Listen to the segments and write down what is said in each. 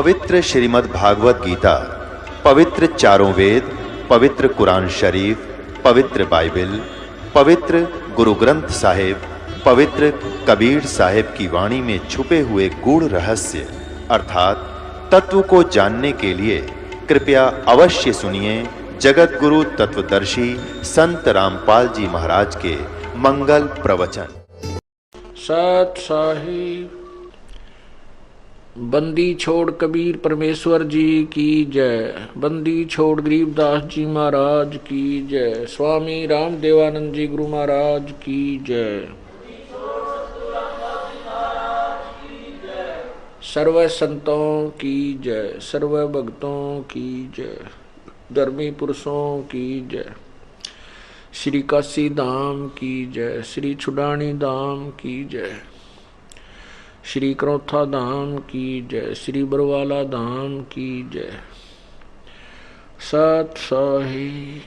पवित्र श्रीमद् भागवत गीता, पवित्र चारों वेद, पवित्र कुरान शरीफ, पवित्र बाइबल, पवित्र गुरु ग्रंथ साहिब, पवित्र कबीर साहिब की वाणी में छुपे हुए गूढ़ रहस्य अर्थात तत्व को जानने के लिए कृपया अवश्य सुनिए जगत गुरु तत्वदर्शी संत रामपाल जी महाराज के मंगल प्रवचन। सत साहिब बंदी छोड़ कबीर परमेश्वर जी की जय। बंदी छोड़ गरीबदास जी महाराज की जय। स्वामी राम देवानंद जी गुरु महाराज की जय। सर्व संतों की जय, सर्व भक्तों की जय, धर्मी पुरुषों की जय। श्री काशी धाम की जय, श्री छुडानी धाम की जय, श्री क्रोथा धाम की जय, श्री बरवाला धाम की जय। सत साही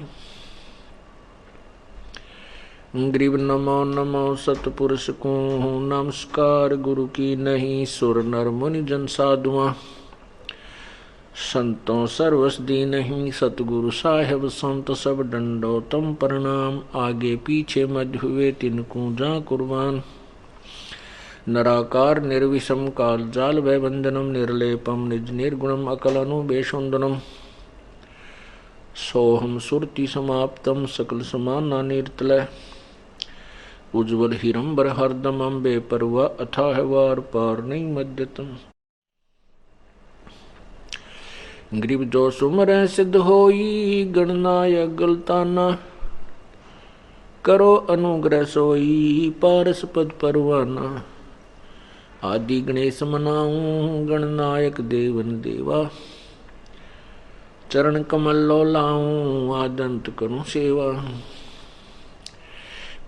गरीब नमो नमो सतपुरुष को नमस्कार। गुरु की नहीं सुर नर मुनि जन साधुआ, संतों सर्वस दी नहीं सतगुरु साहेब संत सब दंडोतम प्रणाम। आगे पीछे मध्य हुए तिनको जा कुर्बान। नराकार निर्विषम काल जाल वैवंदनम निर्लेपम निज निर्गुणम अकलनुबेशोन्दनम। सोहम सुरति समाप्तम सकल समाना निर्तलय। उज्ज्वल हिरंबर हरदम अम्बे परवा अथाह वार पार नहीं मध्यतम। ग्रीब जो सुमर सिद्ध होई गणनायक गलताना। करो अनुग्रह सोई पारस पद परवाना। आदि गणेश मनाऊं गणनायक देवन देवा। चरण कमल लो लाऊं आदंत करूं सेवा।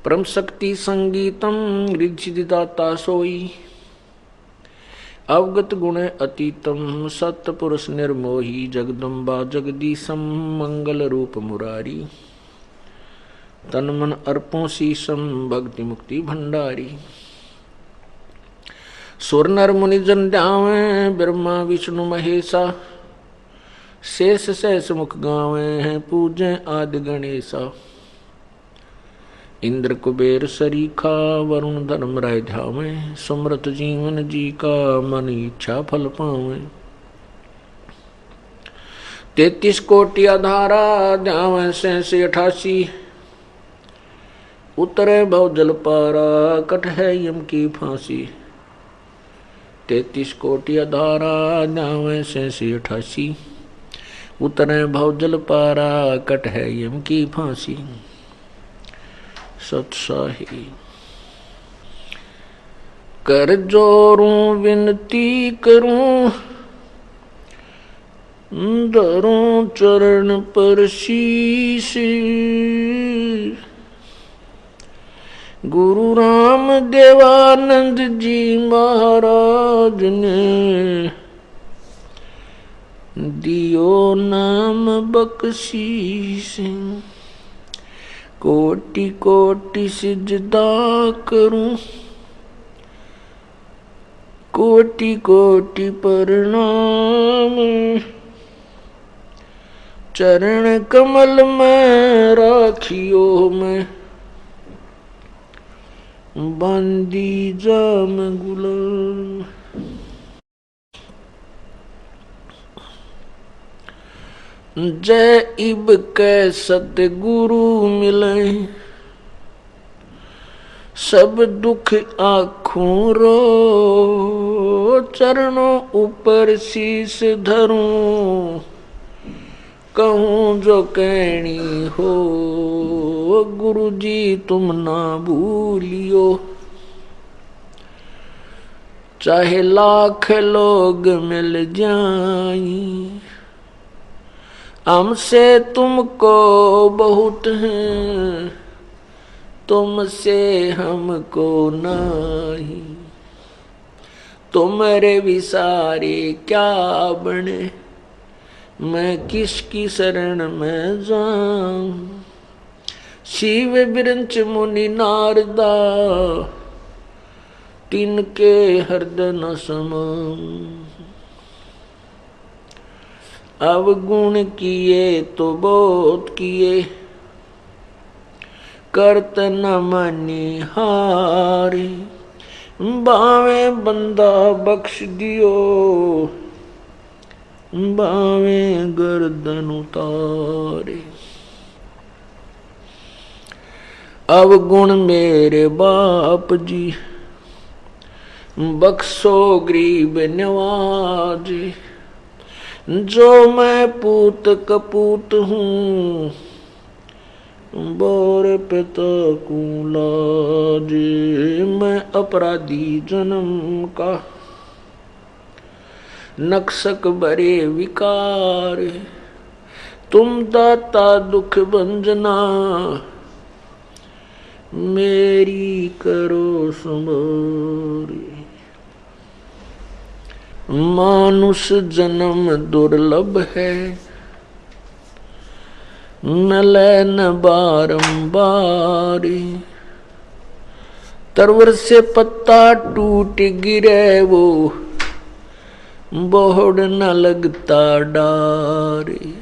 परम शक्ति संगीतम रिद्धि सोई। अवगत गुण अतीतम सत्पुरुष निर्मोही। जगदम्बा जगदीशम मंगल रूप मुरारी। तन मन अर्पों शीशम भक्ति मुक्ति भंडारी। सुर नर मुनि जन ध्यावे ब्रह्मा विष्णु महेशा। शेष सहस मुख गावे पूजे आदि गणेशा। इंद्र कुबेर सरीखा वरुण धर्म राय ध्यावे। सुमृत जीवन जी का मन इच्छा फल पावे। 33 कोटि आधारा ध्यावे 88। उतरे भव जल पारा कट है यम की फांसी। 33 कोटि आधारा ध्यावे 88। उतरे भव जल पारा कट है यम की फांसी। सत्साही कर जोरूं विनती करूं। धरूं चरण पर शीश। गुरु राम देवानंद जी महाराज ने दियो नाम बख्शीश। कोटि कोटि सिजदा करूं। कोटि कोटि प्रणाम। चरण कमल में राखियो मैं। बंदी जाम गुलाम। जय इब के सतगुरु मिले। सब दुख आँखों रो। चरणों ऊपर शीश धरूं। कहूँ जो कहनी हो। गुरु जी तुम ना भूलियो। चाहे लाख लोग मिल जाएं। हमसे तुमको बहुत है। तुमसे हमको नहीं। तुम्हारे विसारे क्या बने। मैं किसकी शरण में जाऊं। शिव बिरंच मुनि नारदा। तिनके हृदय न समाऊं। अवगुण किए तो बहुत किए, करत न मनिहारी। बावे बंदा बख्श दियो, बावे गर्दन उतारे। अवगुण मेरे बाप जी, बख्शो गरीब नवाजे। जो मैं पूत कपूत हूँ, बोर पिता को लाजे। मैं अपराधी जन्म का, नक्सक बरे विकार। तुम दाता दुख भंजना, मेरी करो संभारी। मानुष जन्म दुर्लभ है, मिले न बारंबार। तरवर से पत्ता टूट गिरे वो, बोहड़ न लगता डारे।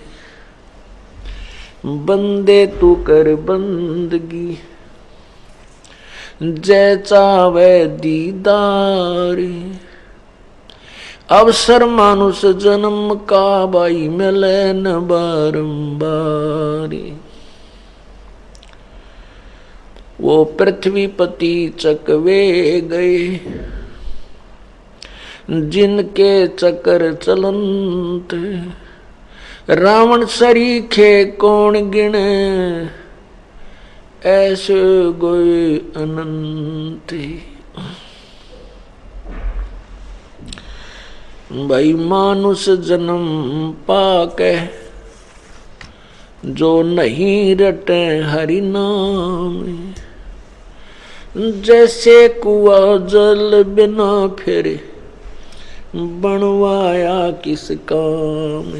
बंदे तू कर बंदगी, जय चावे दीदार। अवसर मानुष जन्म का, भाई मिले न बारंबार। वो पृथ्वीपति चकवे गए, जिनके चक्कर चलंत। रावण सरीखे कौन गिने, ऐसे गए अनंत। भाई मानुष जन्म पाके, जो नहीं रटे हरि नाम। जैसे कुआ जल बिना फिरे, बनवाया किस काम।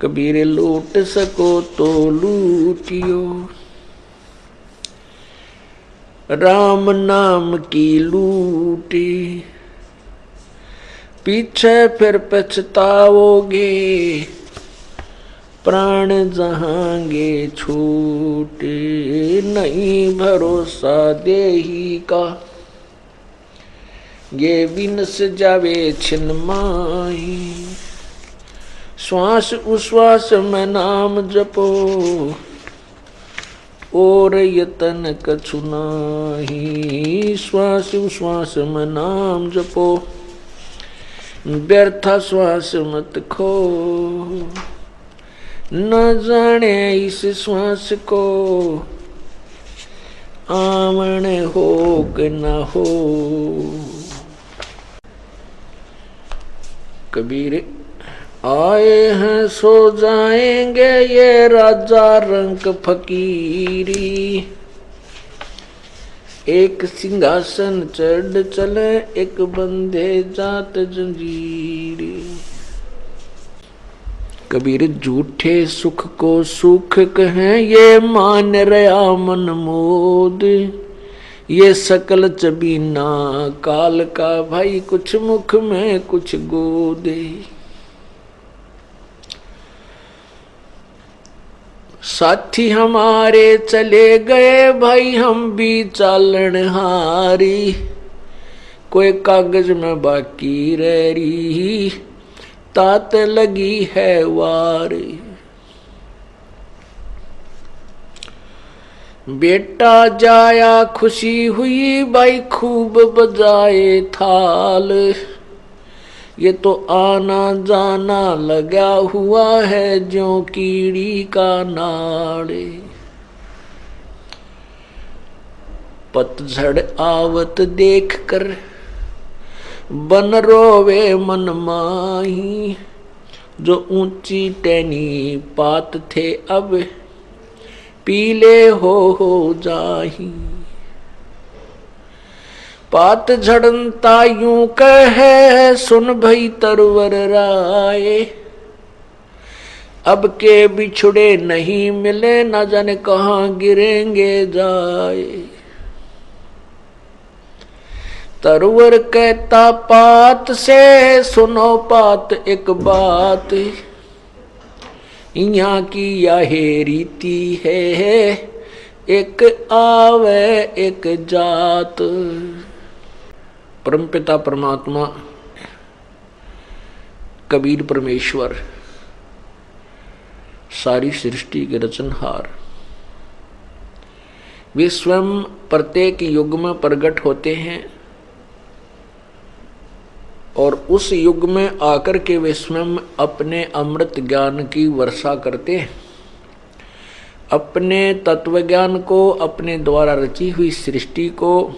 कबीर लूट सको तो लूटियो, राम नाम की लूटी। पीछे फिर पछताओगे, प्राण जहांगे छूटे। नहीं भरोसा देही का, ये विनस जावे छिन माही। श्वास उश्वास में नाम जपो, और यतन कछु नाही। श्वास उश्वास में नाम जपो, व्यर्था श्वास मत खो। न जाने इस श्वास को, आमण हो कि न हो। कबीर आए हैं सो जाएंगे, ये राजा रंक फकीरी। एक सिंहासन चढ़ चले, एक बंधे जात जंजीरी। कबीर झूठे सुख को सुख कहें, ये मान रहा मन मोद। ये सकल चबीना काल का, भाई कुछ मुख में कुछ गोदे। साथी हमारे चले गए, भाई हम भी चालन हारी। कोई कागज में बाकी रह रही, तात लगी है वारी। बेटा जाया खुशी हुई, भाई खूब बजाए थाल। ये तो आना जाना लगा हुआ है, ज्यों कीड़ी का नाड़े। पतझड़ आवत देख कर बन रोवे मन माही। जो ऊंची टहनी पात थे अब पीले हो जाही। पात झड़नता यूं कहे, सुन भई तरवर राय। अब के बिछुड़े नहीं मिले, न जाने कहाँ गिरेंगे जाए। तरवर कहता पात से, सुनो पात एक बात, यहाँ की यही रीति है, एक आवे एक जात। परमपिता परमात्मा कबीर परमेश्वर सारी सृष्टि के रचनहार, वे स्वयं प्रत्येक युग में प्रकट होते हैं और उस युग में आकर के वे स्वयं अपने अमृत ज्ञान की वर्षा करते हैं, अपने तत्व ज्ञान को, अपने द्वारा रची हुई सृष्टि को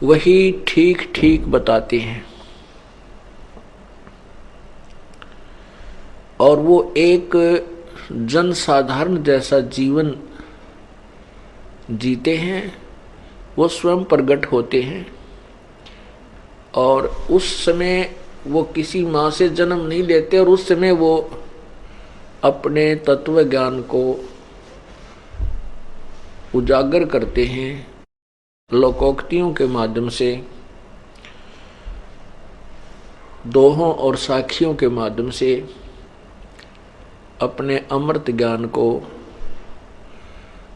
वही ठीक ठीक बताते हैं। और वो एक जनसाधारण जैसा जीवन जीते हैं, वो स्वयं प्रकट होते हैं और उस समय वो किसी माँ से जन्म नहीं लेते और उस समय वो अपने तत्व ज्ञान को उजागर करते हैं लोकोक्तियों के माध्यम से, दोहों और साखियों के माध्यम से अपने अमृत ज्ञान को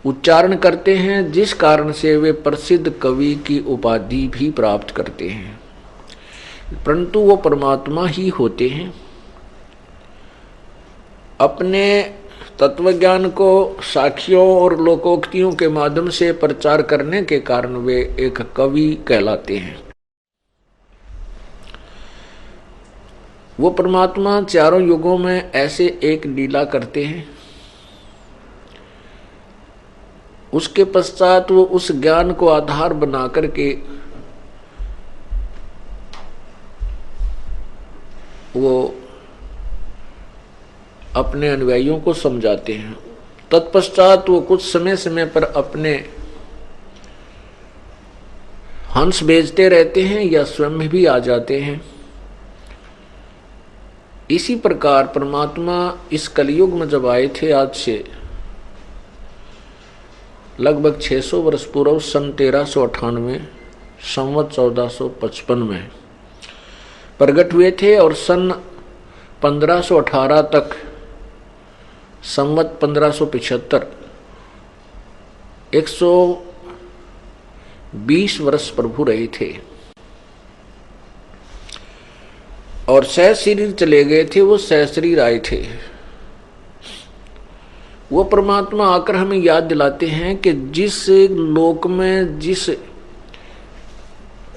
उच्चारण करते हैं, जिस कारण से वे प्रसिद्ध कवि की उपाधि भी प्राप्त करते हैं। परंतु वो परमात्मा ही होते हैं। अपने तत्वज्ञान को साखियों और लोकोक्तियों के माध्यम से प्रचार करने के कारण वे एक कवि कहलाते हैं। वो परमात्मा चारों युगों में ऐसे एक लीला करते हैं, उसके पश्चात वो उस ज्ञान को आधार बना करके वो अपने अनुयायियों को समझाते हैं। तत्पश्चात वो कुछ समय समय पर अपने हंस भेजते रहते हैं या स्वयं भी आ जाते हैं। इसी प्रकार परमात्मा इस कलयुग में जब आए थे, आज से लगभग 600 वर्ष पूर्व, सन 1398 संवत 1455 में प्रकट हुए थे और सन 1518 तक संवत 1575 120 वर्ष प्रभु रहे थे और सहशरीर चले गए थे। वो सहशरीर आए थे। वो परमात्मा आकर हमें याद दिलाते हैं कि जिस लोक में, जिस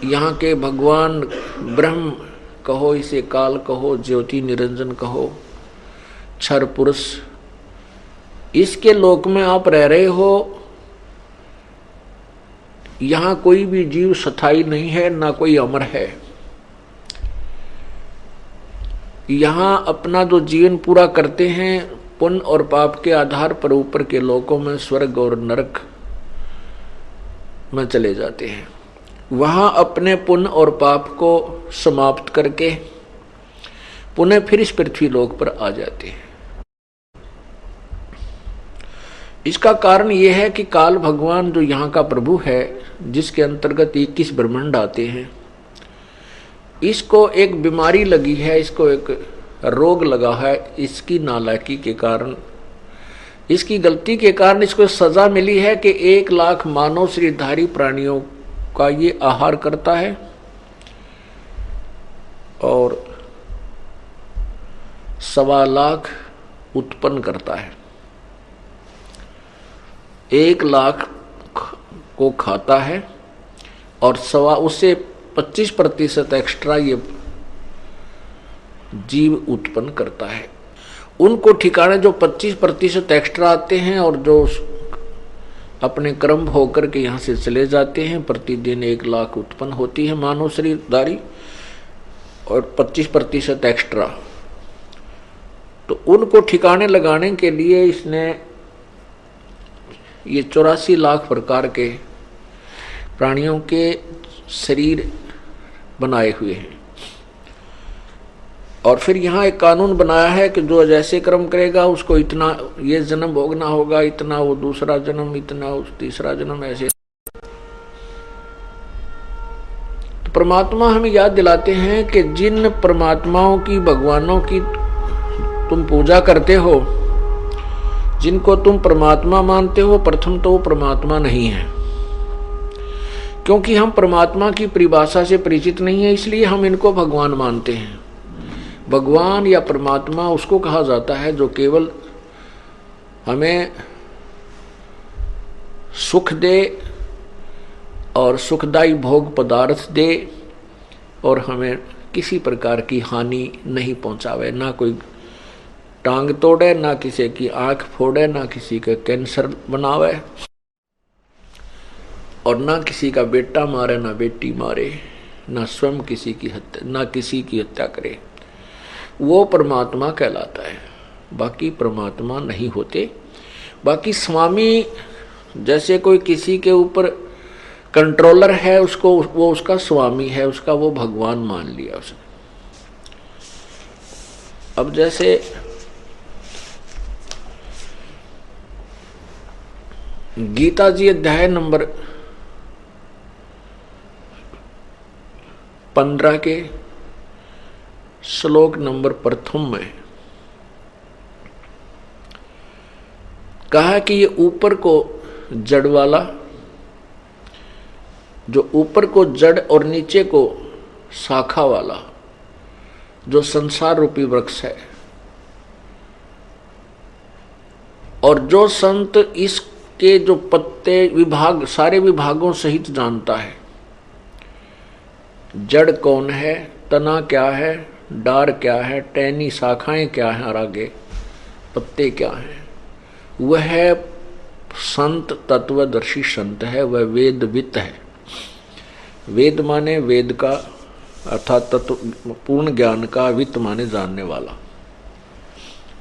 यहाँ के भगवान ब्रह्म कहो, इसे काल कहो, ज्योति निरंजन कहो, क्षर पुरुष, इसके लोक में आप रह रहे हो, यहाँ कोई भी जीव स्थायी नहीं है, ना कोई अमर है। यहाँ अपना जो जीवन पूरा करते हैं, पुण्य और पाप के आधार पर ऊपर के लोकों में, स्वर्ग और नरक में चले जाते हैं। वहाँ अपने पुण्य और पाप को समाप्त करके पुनः फिर इस पृथ्वी लोक पर आ जाते हैं। इसका कारण यह है कि काल भगवान जो यहाँ का प्रभु है, जिसके अंतर्गत 21 ब्रह्मांड आते हैं, इसको एक बीमारी लगी है, इसको एक रोग लगा है। इसकी नालायकी के कारण, इसकी गलती के कारण इसको सजा मिली है कि 1 लाख मानव शरीरधारी प्राणियों का ये आहार करता है और 1.25 लाख उत्पन्न करता है। 1 लाख को खाता है और उससे 25% एक्स्ट्रा ये जीव उत्पन्न करता है। उनको ठिकाने जो 25% एक्स्ट्रा आते हैं और जो अपने कर्म होकर के यहाँ से चले जाते हैं, प्रतिदिन 1 लाख उत्पन्न होती है मानव शरीरधारी और 25% एक्स्ट्रा, तो उनको ठिकाने लगाने के लिए इसने ये 84 लाख प्रकार के प्राणियों के शरीर बनाए हुए हैं। और फिर यहाँ एक कानून बनाया है कि जो जैसे कर्म करेगा उसको इतना ये जन्म भोगना होगा, इतना वो दूसरा जन्म, इतना उस तीसरा जन्म, ऐसे। तो परमात्मा हमें याद दिलाते हैं कि जिन परमात्माओं की, भगवानों की तुम पूजा करते हो, जिनको तुम परमात्मा मानते हो, प्रथम तो वो परमात्मा नहीं है। क्योंकि हम परमात्मा की परिभाषा से परिचित नहीं है, इसलिए हम इनको भगवान मानते हैं। भगवान या परमात्मा उसको कहा जाता है जो केवल हमें सुख दे और सुखदायी भोग पदार्थ दे और हमें किसी प्रकार की हानि नहीं पहुंचावे, ना कोई टांग तोड़े, ना किसी की आंख फोड़े, ना किसी का कैंसर बनावे, और ना किसी का बेटा मारे, ना बेटी मारे, ना स्वयं किसी की हत्या, ना किसी की हत्या करे। वो परमात्मा कहलाता है। बाकी परमात्मा नहीं होते। बाकी स्वामी, जैसे कोई किसी के ऊपर कंट्रोलर है, उसको वो उसका स्वामी है, उसका वो भगवान मान लिया उसने। अब जैसे गीता जी अध्याय नंबर 15 के श्लोक नंबर प्रथम में कहा कि ये ऊपर को जड़ वाला, जो ऊपर को जड़ और नीचे को शाखा वाला जो संसार रूपी वृक्ष है, और जो संत इसके जो पत्ते विभाग, सारे विभागों सहित जानता है, जड़ कौन है, तना क्या है, डार क्या है, टहनी शाखाएं क्या हैं और आगे पत्ते क्या हैं, वह संत तत्वदर्शी संत है, वह वेदवित है। वेद माने वेद का अर्थात तत्व पूर्ण ज्ञान का, वित्त माने जानने वाला,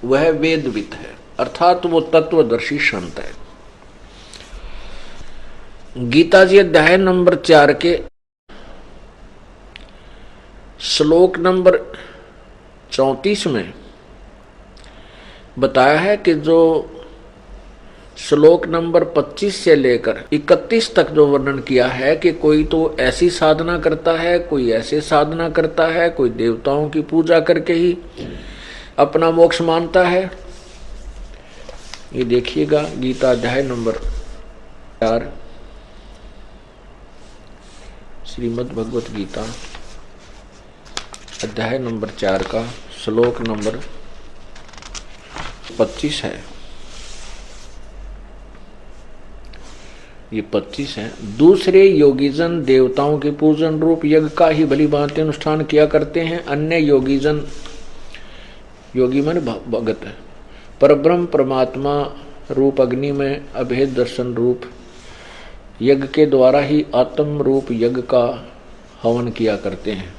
वह वेदवित है अर्थात वो तत्वदर्शी संत है। गीता जी अध्याय नंबर 4 के श्लोक नंबर 34 में बताया है कि जो श्लोक नंबर 25 से लेकर 31 तक जो वर्णन किया है कि कोई तो ऐसी साधना करता है, कोई ऐसे साधना करता है, कोई देवताओं की पूजा करके ही अपना मोक्ष मानता है। ये देखिएगा गीता अध्याय नंबर 4, श्रीमद् भगवत गीता अध्याय नंबर 4 का श्लोक नंबर 25 है। ये 25 है। दूसरे योगीजन देवताओं के पूजन रूप यज्ञ का ही भली भांति अनुष्ठान किया करते हैं। अन्य योगीजन, योगी मन भगत, परब्रह्म परमात्मा रूप अग्नि में अभेद दर्शन रूप यज्ञ के द्वारा ही आत्म रूप यज्ञ का हवन किया करते हैं।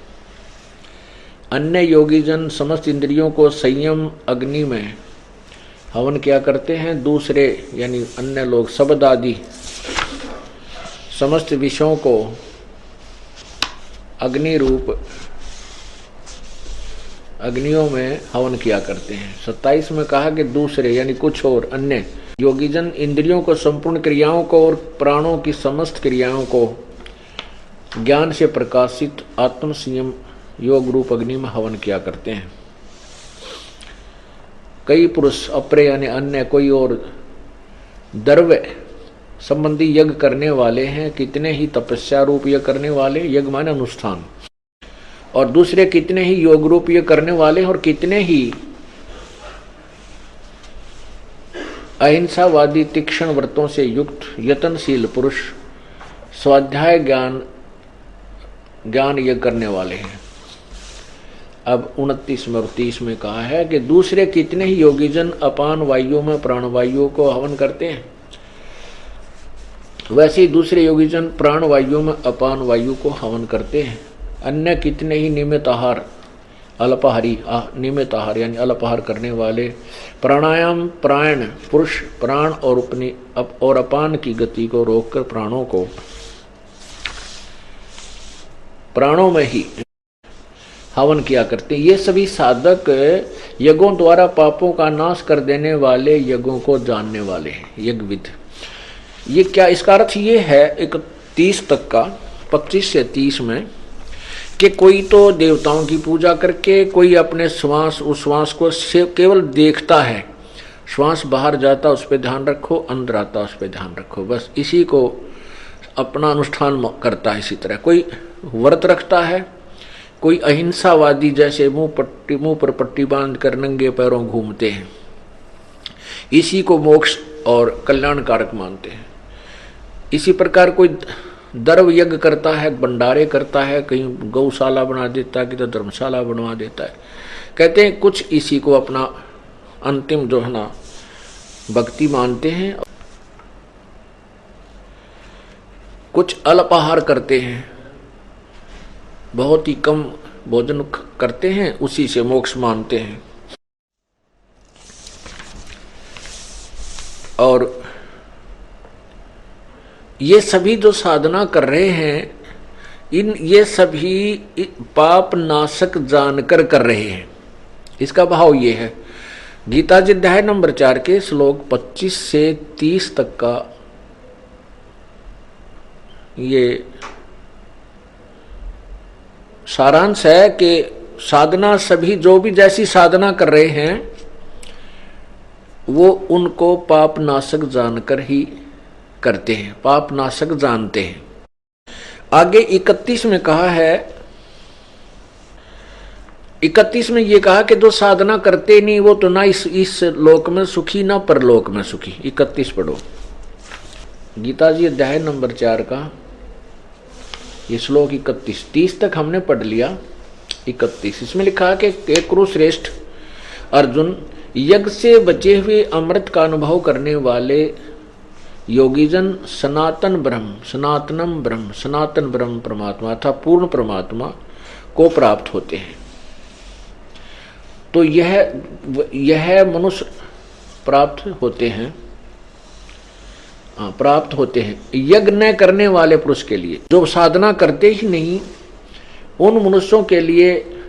अन्य योगीजन समस्त इंद्रियों को संयम अग्नि में हवन किया करते हैं। दूसरे यानी अन्य लोग शब्द आदि समस्त विषयों को अग्नि रूप अग्नियों में हवन किया करते हैं। 27 में कहा कि दूसरे यानी कुछ और अन्य योगीजन इंद्रियों को, संपूर्ण क्रियाओं को और प्राणों की समस्त क्रियाओं को ज्ञान से प्रकाशित आत्म संयम योग रूप अग्नि में हवन किया करते हैं। कई पुरुष अपरे यानी अन्य कोई और द्रव्य संबंधी यज्ञ करने वाले हैं, कितने ही तपस्या रूप यज्ञ करने वाले, यज्ञ माने अनुष्ठान, और दूसरे कितने ही योग रूप यज्ञ करने वाले, और कितने ही अहिंसावादी तीक्ष्ण व्रतों से युक्त यत्नशील पुरुष स्वाध्याय ज्ञान यज्ञ करने वाले हैं। अब 29 में और 30 में कहा है कि दूसरे कितने ही योगीजन अपान वायु में प्राणवायु को हवन करते हैं, वैसे ही दूसरे योगीजन प्राण वायु में अपान वायु को हवन करते हैं। अन्य कितने ही नियमित आहार अल्पाहारी, नियमित आहार यानी अल्पाहार करने वाले, प्राणायाम प्राण पुरुष प्राण और अपान की गति को रोककर प्राणों में ही हवन किया करते हैं। ये सभी साधक यज्ञों द्वारा पापों का नाश कर देने वाले, यज्ञों को जानने वाले हैं, यज्ञविद। ये क्या, इसका अर्थ ये है 31 तक का 25 से 30 में कि कोई तो देवताओं की पूजा करके, कोई अपने श्वास, उस श्वास को केवल देखता है, श्वास बाहर जाता उस पर ध्यान रखो, अंदर आता उस पर ध्यान रखो, बस इसी को अपना अनुष्ठान करता है। इसी तरह कोई व्रत रखता है, कोई अहिंसावादी जैसे मुंह पर पट्टी बांध कर नंगे पैरों घूमते हैं, इसी को मोक्ष और कल्याणकारक मानते हैं। इसी प्रकार कोई द्रव्य यज्ञ करता है, भंडारे करता है, कहीं गौशाला बना देता है, कि तो धर्मशाला बनवा देता है। कहते हैं कुछ इसी को अपना अंतिम जो है ना भक्ति मानते हैं, कुछ अल्पाहार करते हैं, बहुत ही कम भोजन करते हैं, उसी से मोक्ष मानते हैं। और ये सभी जो साधना कर रहे हैं, ये सभी पाप नाशक जानकर कर रहे हैं। इसका भाव ये है, गीता जी अध्याय नंबर 4 के श्लोक 25 से 30 तक का ये सारांश है कि साधना सभी जो भी जैसी साधना कर रहे हैं वो उनको पाप नाशक जानकर ही करते हैं, पाप नाशक जानते हैं। आगे 31 में कहा है, 31 में ये कहा कि जो साधना करते नहीं वो तो ना इस लोक में सुखी ना परलोक में सुखी। 31 पढ़ो, गीता जी अध्याय नंबर 4 का ये श्लोक 31, 30 तक हमने पढ़ लिया। 31 इसमें लिखा कि कुरुश्रेष्ठ अर्जुन, यज्ञ से बचे हुए अमृत का अनुभव करने वाले योगीजन सनातन ब्रह्म परमात्मा था पूर्ण परमात्मा को प्राप्त होते हैं। तो यह मनुष्य प्राप्त होते हैं यज्ञ न करने वाले पुरुष के लिए, जो साधना करते ही नहीं, उन मनुष्यों के लिए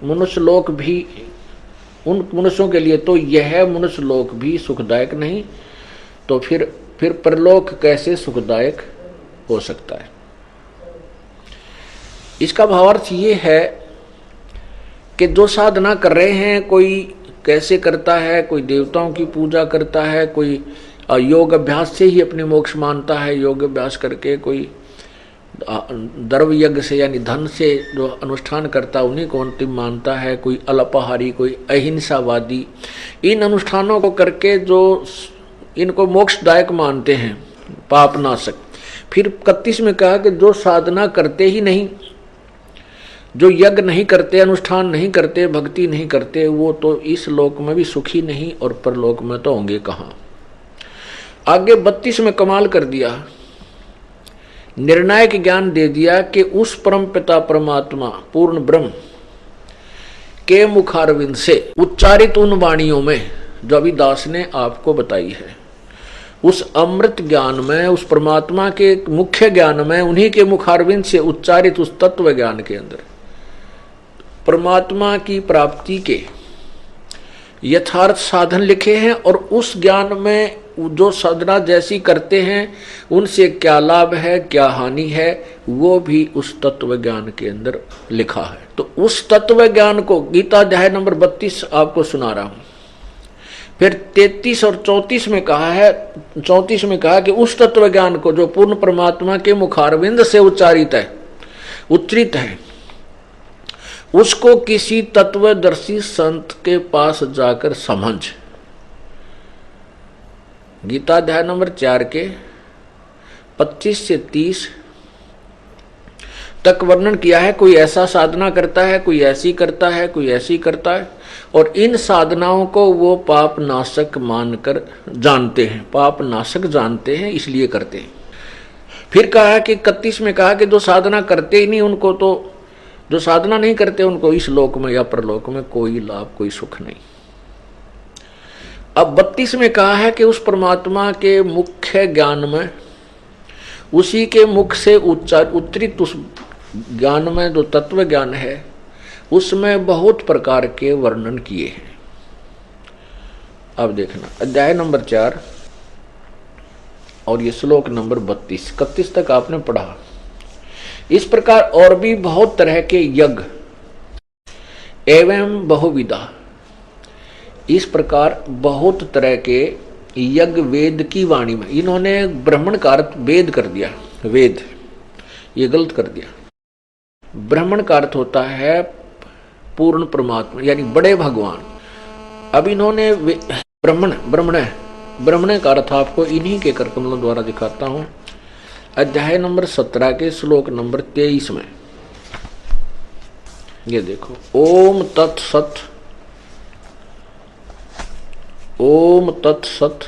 मनुष्य लोक भी, उन मनुष्यों के लिए तो यह मनुष्य लोक भी सुखदायक नहीं, तो फिर परलोक कैसे सुखदायक हो सकता है। इसका भावार्थ ये है कि जो साधना कर रहे हैं, कोई कैसे करता है, कोई देवताओं की पूजा करता है, कोई योग अभ्यास से ही अपने मोक्ष मानता है, योग अभ्यास करके, कोई द्रव्य यज्ञ से यानी धन से जो अनुष्ठान करता है उन्हीं को अंतिम मानता है, कोई अल्पाहारी, कोई अहिंसावादी, इन अनुष्ठानों को करके जो इनको मोक्षदायक मानते हैं, पाप नाशक। फिर 31 में कहा कि जो साधना करते ही नहीं, जो यज्ञ नहीं करते, अनुष्ठान नहीं करते, भक्ति नहीं करते, वो तो इस लोक में भी सुखी नहीं और परलोक में तो होंगे कहाँ। आगे 32 में कमाल कर दिया, निर्णायक ज्ञान दे दिया कि उस परम पिता परमात्मा पूर्ण ब्रह्म के मुखारविंद से उच्चारित उन वाणियों में जो अभी दास ने आपको बताई है, उस अमृत ज्ञान में, उस परमात्मा के मुख्य ज्ञान में, उन्हीं के मुखारविंद से उच्चारित उस तत्व ज्ञान के अंदर परमात्मा की प्राप्ति के यथार्थ साधन लिखे हैं। और उस ज्ञान में जो साधना जैसी करते हैं उनसे क्या लाभ है, क्या हानि है, वो भी उस तत्व ज्ञान के अंदर लिखा है। तो उस तत्व ज्ञान को गीता अध्याय नंबर 32 आपको सुना रहा हूं। फिर 33 और 34 में कहा है, 34 में कहा कि उस तत्व ज्ञान को जो पूर्ण परमात्मा के मुखारविंद से उच्चरित है, उसको किसी तत्वदर्शी संत के पास जाकर समझ। गीता अध्याय नंबर 4 के 25 से 30 तक वर्णन किया है। कोई ऐसा साधना करता है, कोई ऐसी करता है, कोई ऐसी करता है, और इन साधनाओं को वो पाप नाशक मानकर जानते हैं, पाप नाशक जानते हैं, इसलिए करते हैं। फिर कहा है कि 31 में कहा कि जो साधना करते ही नहीं, उनको तो, जो साधना नहीं करते उनको इस लोक में या परलोक में कोई लाभ, कोई सुख नहीं। अब 32 में कहा है कि उस परमात्मा के मुख्य ज्ञान में, उसी के मुख से उच्चरित उस ज्ञान में जो तत्व ज्ञान है, उसमें बहुत प्रकार के वर्णन किए हैं। अब देखना अध्याय नंबर 4 और ये श्लोक नंबर 32, 31 तक आपने पढ़ा इस प्रकार और भी बहुत तरह के यज्ञ एवं बहुविधा, इस प्रकार बहुत तरह के यज्ञ वेद की वाणी में, इन्होंने ब्राह्मण का अर्थ वेद कर दिया, वेद, ये गलत कर दिया। ब्राह्मण का अर्थ होता है पूर्ण परमात्मा यानी बड़े भगवान। अब इन्होंने ब्राह्मण का अर्थ आपको इन्हीं के कर कमलों द्वारा दिखाता हूं। अध्याय नंबर 17 के श्लोक नंबर 23 में ये देखो, ओम तत्सत, ओम तत्सत,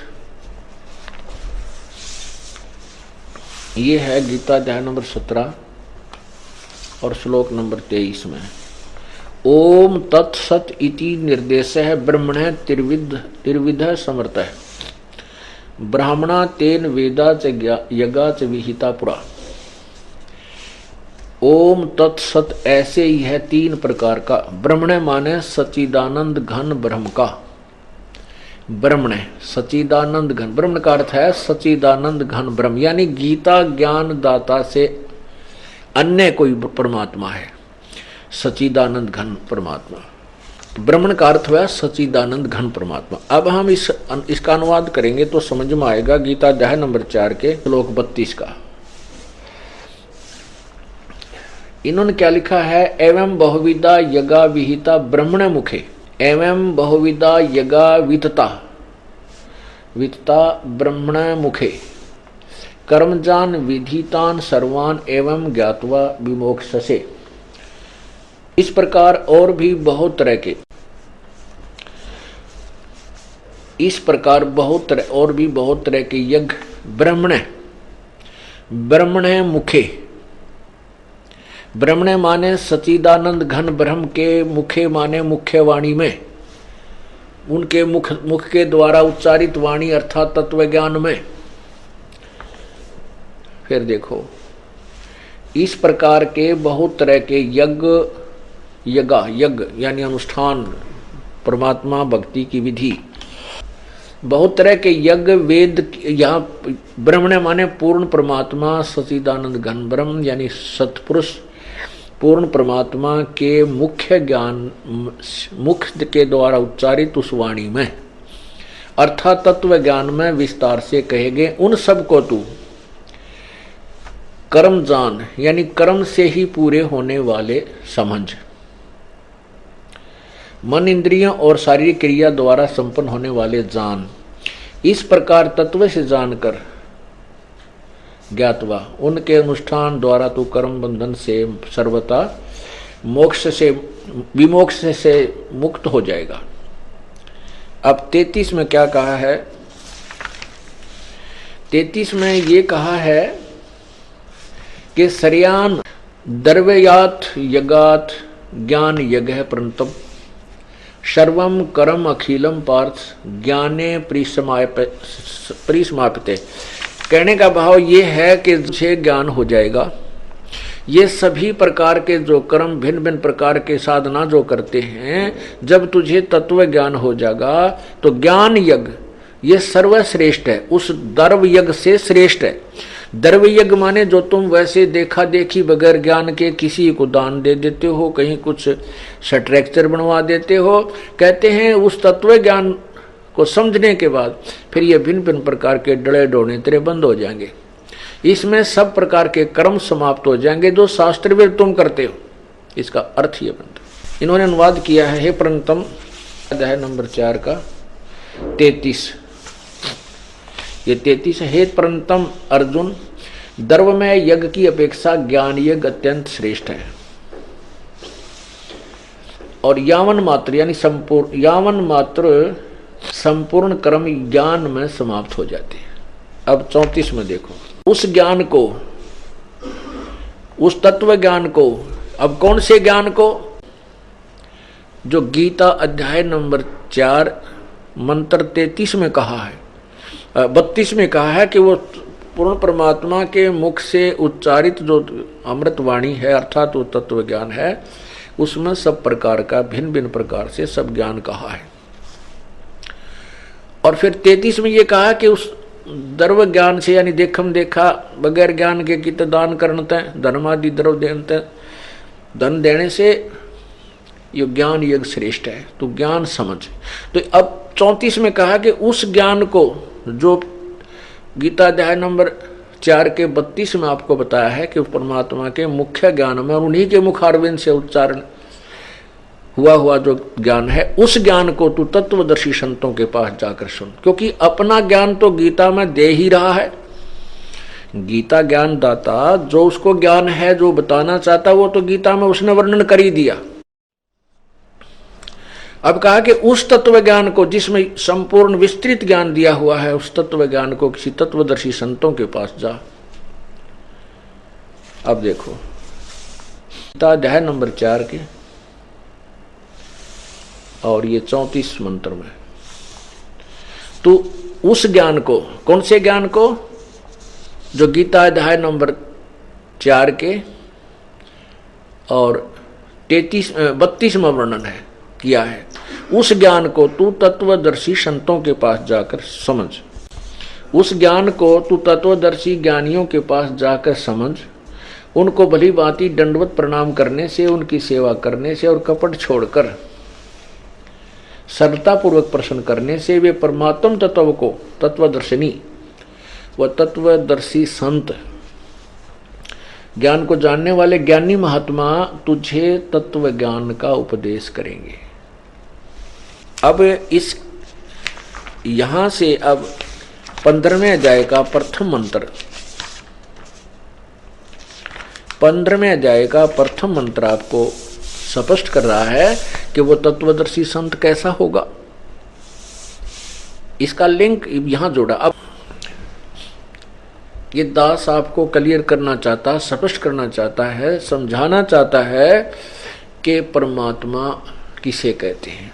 ये है गीता अध्याय नंबर 17 और श्लोक नंबर 23 में। ओम तत्सत इति निर्देश है ब्रह्मण त्रिविध समर्थ है, ब्राह्मणा तेन वेदा च यज्ञा च विहिता पुरा। ओम तत्सत ऐसे ही है 3 प्रकार का। ब्रह्मण माने सच्चिदानंद घन ब्रह्म का, ब्रह्मण सच्चिदानंद घन, ब्रह्म का अर्थ है सच्चिदानंद घन ब्रह्म, यानी गीता ज्ञान दाता से अन्य कोई परमात्मा है, सच्चिदानंद घन परमात्मा। ब्रह्मण का अर्थ हुआ सच्चिदानंद घन परमात्मा। अब हम इसका अनुवाद करेंगे तो समझ में आएगा। गीता अध्याय नंबर 4 के श्लोक 32 का इन्होंने क्या लिखा है, एवं बहुविधा यज्ञा विहिता ब्रह्मण मुखे, एवं बहुविधा यज्ञा वितता ब्रह्मण मुखे, कर्मजान विधितान सर्वान एवं ज्ञात्वा विमोक्षसे। इस प्रकार और भी बहुत तरह के, इस प्रकार और भी बहुत तरह के यज्ञ ब्रह्मण मुखे, ब्रह्मण माने सच्चिदानंद घन ब्रह्म के, मुखे माने मुख्य वाणी में, उनके मुख के द्वारा उच्चारित वाणी अर्थात तत्व ज्ञान में। फिर देखो, इस प्रकार के बहुत तरह के यज्ञ यानी अनुष्ठान, परमात्मा भक्ति की विधि, बहुत तरह के यज्ञ वेद, यहाँ ब्रह्मण माने पूर्ण परमात्मा सच्चिदानंद घन ब्रह्म यानी सत्पुरुष पूर्ण परमात्मा के मुख्य ज्ञान, मुख के द्वारा उच्चारित उस वाणी में अर्थात तत्व ज्ञान में विस्तार से कहे गए उन सब को तू कर्म जान यानी कर्म से ही पूरे होने वाले समझ, मन इंद्रियों और शारीरिक क्रिया द्वारा संपन्न होने वाले जान। इस प्रकार तत्व से जानकर ज्ञातवा उनके अनुष्ठान द्वारा तू कर्म बंधन से सर्वथा मोक्ष से विमोक्ष से मुक्त हो जाएगा। अब 33 में क्या कहा है, 33 में ये कहा है कि सर्यान द्रव्यात यज्ञात ज्ञान यज्ञ परंतप सर्वम कर्म अखिलम पार्थ ज्ञाने परिसमाप्यते। कहने का भाव ये है कि तुझे ज्ञान हो जाएगा, ये सभी प्रकार के जो कर्म भिन्न भिन्न प्रकार के साधना जो करते हैं, जब तुझे तत्व ज्ञान हो जाएगा तो ज्ञान यज्ञ ये सर्वश्रेष्ठ है, उस द्रव्य यज्ञ से श्रेष्ठ है। द्रव्य यज्ञ माने जो तुम वैसे देखा देखी बगैर ज्ञान के किसी को दान दे देते हो, कहीं कुछ स्ट्रक्चर बनवा देते हो। कहते हैं उस तत्व ज्ञान को समझने के बाद फिर ये भिन्न भिन्न प्रकार के डले डोने तेरे बंद हो जाएंगे, इसमें सब प्रकार के कर्म समाप्त हो जाएंगे जो शास्त्र में तुम करते हो। इसका अर्थ ये बनता। इन्होंने अनुवाद किया है, हे प्रणतम अध्याय नंबर 4 का 33, ये 33 है। हे प्रणतम अर्जुन, द्रव्यमय यज्ञ की अपेक्षा ज्ञान यज्ञ अत्यंत श्रेष्ठ है और यावन मात्र यानी संपूर्ण कर्म ज्ञान में समाप्त हो जाते हैं। अब 34 में देखो, उस ज्ञान को, उस तत्व ज्ञान को, अब कौन से ज्ञान को, जो गीता अध्याय नंबर 4 मंत्र 33 में कहा है, 32 में कहा है कि वो पूर्ण परमात्मा के मुख से उच्चारित जो अमृत वाणी है अर्थात वो तत्व ज्ञान है, उसमें सब प्रकार का भिन्न भिन्न प्रकार से सब ज्ञान कहा है। और फिर 33 में ये कहा कि द्रव्य ज्ञान से यानी देखम देखा बगैर ज्ञान के कित दान करते धर्मादि द्रव्य देते धन देने से ये ज्ञान यज्ञ श्रेष्ठ है। तो ज्ञान समझ। तो अब 34 में कहा कि उस ज्ञान को जो गीता अध्याय नंबर 4 के 32 में आपको बताया है कि परमात्मा के मुख्य ज्ञान में उन्हीं के मुखारविंद से उच्चारण हुआ जो ज्ञान है, उस ज्ञान को तू तत्वदर्शी संतों के पास जाकर सुन। क्योंकि अपना ज्ञान तो गीता में दे ही रहा है। गीता ज्ञान दाता जो उसको ज्ञान है जो बताना चाहता वो तो गीता में उसने वर्णन कर ही दिया। अब कहा कि उस तत्व ज्ञान को जिसमें संपूर्ण विस्तृत ज्ञान दिया हुआ है, उस तत्व ज्ञान को किसी तत्वदर्शी संतों के पास जा। अब देखो गीता अध्याय नंबर 4 के और ये 34 मंत्र में, तो उस ज्ञान को, कौन से ज्ञान को, जो गीता अध्याय नंबर 4 के और 32 में वर्णन है किया है, उस ज्ञान को तू तत्वदर्शी संतों के पास जाकर समझ। उस ज्ञान को तू तत्वदर्शी ज्ञानियों के पास जाकर समझ। उनको भली भांति दंडवत प्रणाम करने से, उनकी सेवा करने से और कपट छोड़कर सरलता पूर्वक प्रश्न करने से वे परमात्म तत्व को, तत्वदर्शिनी व तत्वदर्शी संत, ज्ञान को जानने वाले ज्ञानी महात्मा तुझे तत्व ज्ञान का उपदेश करेंगे। अब इस यहां से अब 15वें अध्याय का प्रथम मंत्र, 15वें अध्याय का प्रथम मंत्र आपको स्पष्ट कर रहा है कि वो तत्वदर्शी संत कैसा होगा। इसका लिंक यहां जोड़ा। अब ये दास आपको क्लियर करना चाहता, स्पष्ट करना चाहता है, समझाना चाहता है कि परमात्मा किसे कहते हैं,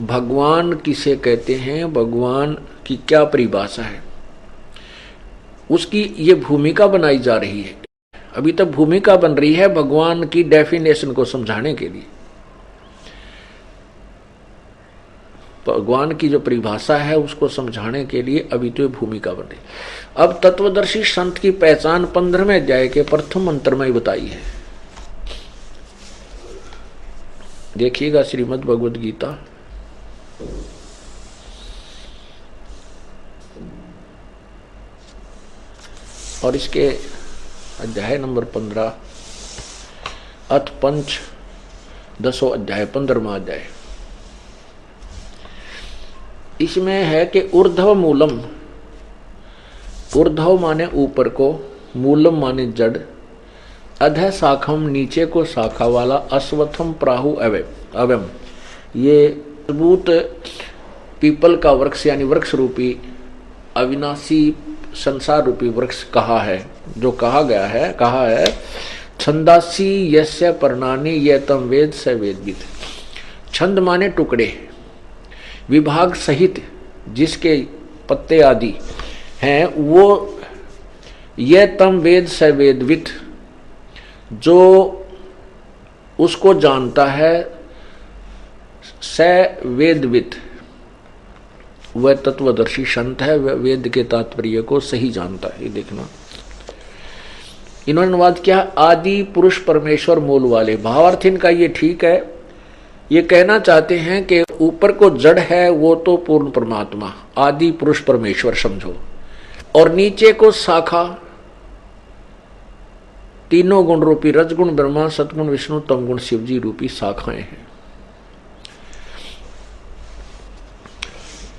भगवान किसे कहते हैं, भगवान की क्या परिभाषा है, उसकी ये भूमिका बनाई जा रही है। अभी तक भूमिका बन रही है भगवान की डेफिनेशन को समझाने के लिए। भगवान की जो परिभाषा है उसको समझाने के लिए अभी तो ये भूमिका बन रही। अब तत्वदर्शी संत की पहचान 15वें अध्याय के प्रथम मंत्र में बताई है। देखिएगा श्रीमद् भगवद गीता और इसके अध्याय नंबर 15 अथ पंच 10वां अध्याय 15वां अध्याय। इसमें है कि ऊर्ध्व मूलम, ऊर्ध्व माने ऊपर को, मूलम माने जड़, अधः शाखम नीचे को शाखा वाला, अश्वत्थम प्राहु अवयम ये मजबूत पीपल का वृक्ष यानी वृक्ष रूपी अविनाशी संसार रूपी वृक्ष कहा है, जो कहा गया है, कहा है छंदासी यस्य पर्णानि ये तम वेद स वेदविद। छंद माने टुकड़े, विभाग सहित जिसके पत्ते आदि हैं वो ये तम वेद स वेदविद, जो उसको जानता है, स वेदविद वह तत्वदर्शी संत है, वह वेद के तात्पर्य को सही जानता है। ये देखना इन्होंने अनुवाद किया आदि पुरुष परमेश्वर मूल वाले। भावार्थ इनका ये ठीक है, ये कहना चाहते हैं कि ऊपर को जड़ है वो तो पूर्ण परमात्मा आदि पुरुष परमेश्वर समझो, और नीचे को शाखा तीनों गुण रूपी रजगुण ब्रह्मा, सतगुण विष्णु, तमगुण शिवजी रूपी शाखाएं हैं।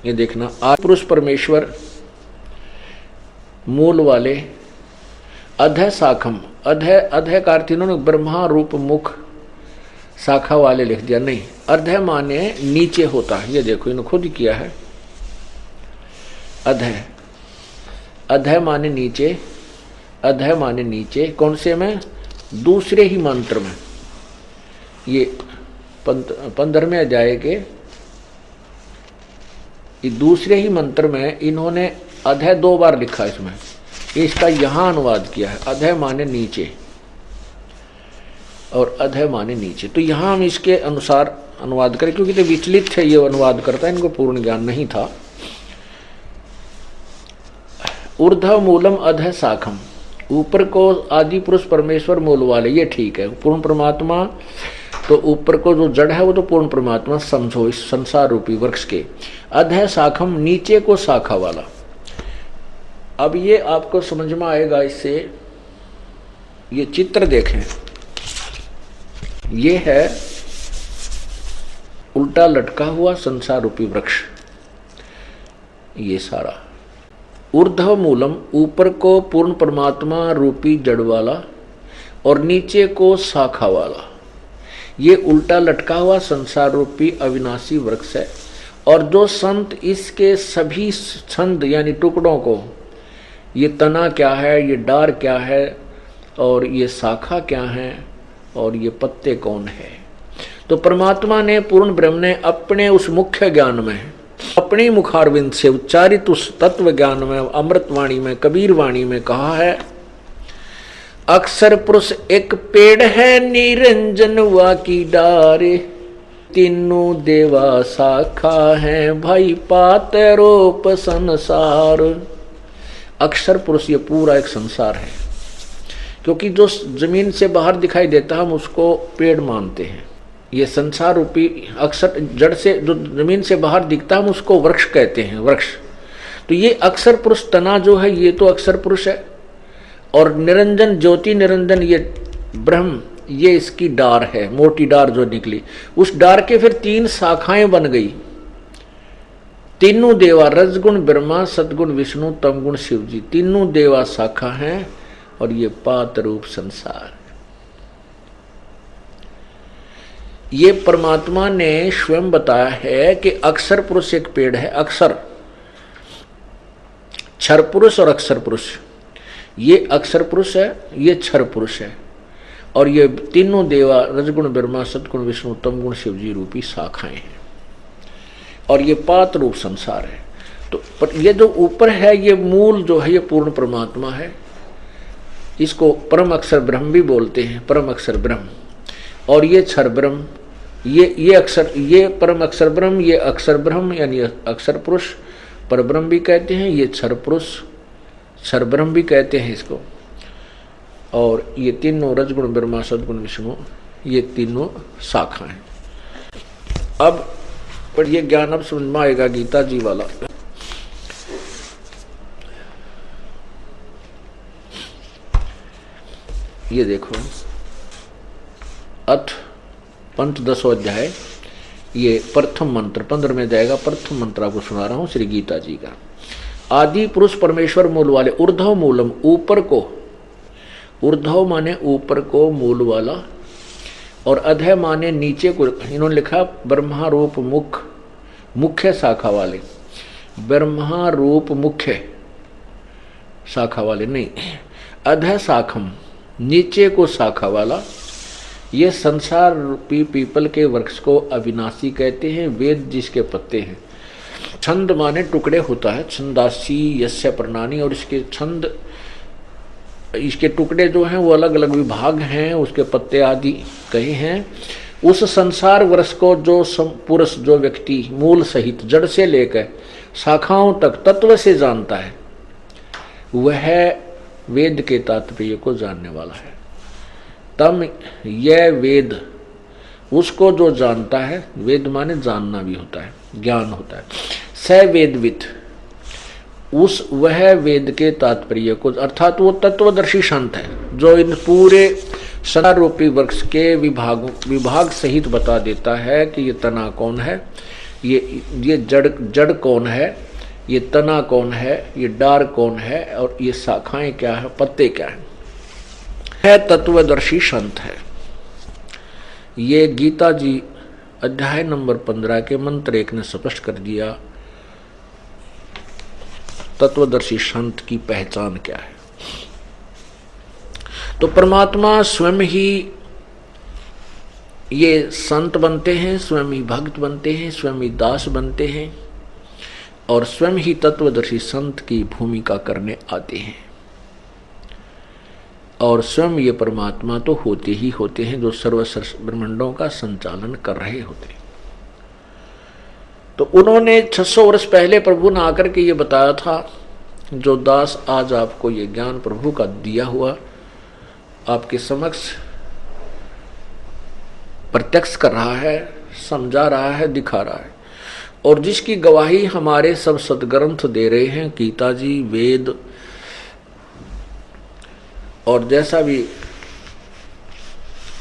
ये देखना आदि पुरुष परमेश्वर मूल वाले, अधः शाखम, अधः का अर्थ इन्होंने ब्रह्मा रूप मुख शाखा वाले लिख दिया, नहीं, अधः माने नीचे होता है। ये देखो इन्होंने खुद किया है, अधः, अधः माने नीचे, अधः माने नीचे। कौन से में? दूसरे ही मंत्र में, ये 15वें अध्याय के ये दूसरे ही मंत्र में इन्होंने अधः 2 बार लिखा इसमें, इसका यहां अनुवाद किया है, अधः माने नीचे और अधः माने नीचे। तो यहां हम इसके अनुसार अनुवाद करें, क्योंकि तो विचलित है ये अनुवाद करता है, इनको पूर्ण ज्ञान नहीं था। ऊर्ध्व मूलम अधः शाखम, ऊपर को आदि पुरुष परमेश्वर मूल वाले, ये ठीक है। पूर्ण परमात्मा तो ऊपर को जो जड़ है वो तो पूर्ण परमात्मा समझो इस संसार रूपी वृक्ष के। अधः शाखम, नीचे को शाखा वाला। अब ये आपको समझ में आएगा इससे, ये चित्र देखें, ये है उल्टा लटका हुआ संसार रूपी वृक्ष, ये सारा। ऊर्ध्व मूलम, ऊपर को पूर्ण परमात्मा रूपी जड़ वाला और नीचे को शाखा वाला, ये उल्टा लटका हुआ संसार रूपी अविनाशी वृक्ष है। और जो संत इसके सभी छंद यानी टुकड़ों को, ये तना क्या है, ये डार क्या है, और ये शाखा क्या है, और ये पत्ते कौन है, तो परमात्मा ने, पूर्ण ब्रह्म ने अपने उस मुख्य ज्ञान में, अपने मुखारविंद से उच्चारित उस तत्व ज्ञान में, अमृतवाणी में, कबीर वाणी में कहा है, अक्षर पुरुष एक पेड़ है, निरंजन वा की डारे, तीनों देवा शाखा है, भाई पात रोप संसार। अक्षर पुरुष ये पूरा एक संसार है, क्योंकि जो जमीन से बाहर दिखाई देता है हम उसको पेड़ मानते हैं। ये संसार रूपी अक्षर जड़ से जो जमीन से बाहर दिखता है हम उसको वृक्ष कहते हैं, वृक्ष। तो ये अक्षर पुरुष तना जो है ये तो अक्षर पुरुष है, और निरंजन ज्योति निरंजन ये ब्रह्म, ये इसकी डार है, मोटी डार जो निकली। उस डार के फिर 3 शाखाएं बन गई, तीनों देवा, रजगुण ब्रह्मा, सदगुण विष्णु, तमगुण शिव जी, तीनों देवा शाखा हैं, और ये पात रूप संसार। ये परमात्मा ने स्वयं बताया है कि अक्षर पुरुष एक पेड़ है। अक्षर, क्षर पुरुष और अक्षर पुरुष, ये अक्षर पुरुष है, ये क्षर पुरुष है, और ये तीनों देवा, रजगुण ब्रह्मा, सदगुण विष्णु, तमगुण शिव जी रूपी शाखाएं हैं, और ये पात रूप संसार है। तो पर ये जो ऊपर है ये मूल जो है ये पूर्ण परमात्मा है, इसको परम अक्षर ब्रह्म भी बोलते हैं, परम अक्षर ब्रह्म। और ये क्षर ब्रह्म, ये अक्षर, ये परम अक्षर ब्रह्म, ये अक्षर ब्रह्म यानी अक्षर पुरुष पर ब्रह्म भी कहते हैं, ये क्षर पुरुष क्षर ब्रह्म भी कहते हैं इसको। और ये तीनों रजगुण ब्रह्मा, सदगुण विष्णु, ये तीनों शाखा हैं। अब पर ये ज्ञान अब समझ में आएगा गीता जी वाला। ये देखो, अथ पंचदशो अध्याय, ये प्रथम मंत्र 15 में जाएगा। प्रथम मंत्र आपको सुना रहा हूं श्री गीता जी का। आदि पुरुष परमेश्वर मूल वाले, ऊर्ध्व मूलम, ऊपर को, ऊर्ध्व माने ऊपर को, मूल वाला, और अधः माने नीचे को। इन्होंने लिखा ब्रह्मा रूप मुख, मुख्य शाखा वाले, ब्रह्मा रूप मुख्य शाखा वाले नहीं, अधः शाखम, नीचे को शाखा वाला। ये संसार रूपी पीपल के वृक्ष को अविनाशी कहते हैं, वेद जिसके पत्ते हैं। छंद माने टुकड़े होता है, छंदासी यस्य प्रणानी, और इसके छंद, इसके टुकड़े जो हैं वो अलग अलग विभाग हैं, उसके पत्ते आदि कहे हैं। उस संसार वृक्ष को जो पुरुष, जो व्यक्ति मूल सहित जड़ से लेकर शाखाओं तक तत्व से जानता है, वह वेद के तात्पर्य को जानने वाला है। तम यह वेद, उसको जो जानता है, वेद माने जानना भी होता है, ज्ञान होता है। स वेदवित, उस वह वेद के तात्पर्य को, अर्थात वो तत्वदर्शी संत है जो इन पूरे संसार रूपी वृक्ष के विभाग सहित बता देता है कि ये तना कौन है, ये जड़ कौन है, ये तना कौन है, ये डार कौन है, और ये शाखाएं क्या है, पत्ते क्या है तत्वदर्शी संत है। ये गीता जी अध्याय नंबर 15 के मंत्र 1 ने स्पष्ट कर दिया तत्वदर्शी संत की पहचान क्या है। तो परमात्मा स्वयं ही ये संत बनते हैं, स्वयं ही भक्त बनते हैं, स्वयं ही दास बनते हैं, और स्वयं ही तत्वदर्शी संत की भूमिका करने आते हैं। और स्वयं ये परमात्मा तो होते ही होते हैं जो सर्व ब्रह्मांडों का संचालन कर रहे होते हैं। तो उन्होंने 600 वर्ष पहले प्रभु ने आकर के ये बताया था जो दास आज आपको ये ज्ञान प्रभु का दिया हुआ आपके समक्ष प्रत्यक्ष कर रहा है, समझा रहा है, दिखा रहा है, और जिसकी गवाही हमारे सब सदग्रंथ दे रहे हैं, गीता जी, वेद और जैसा भी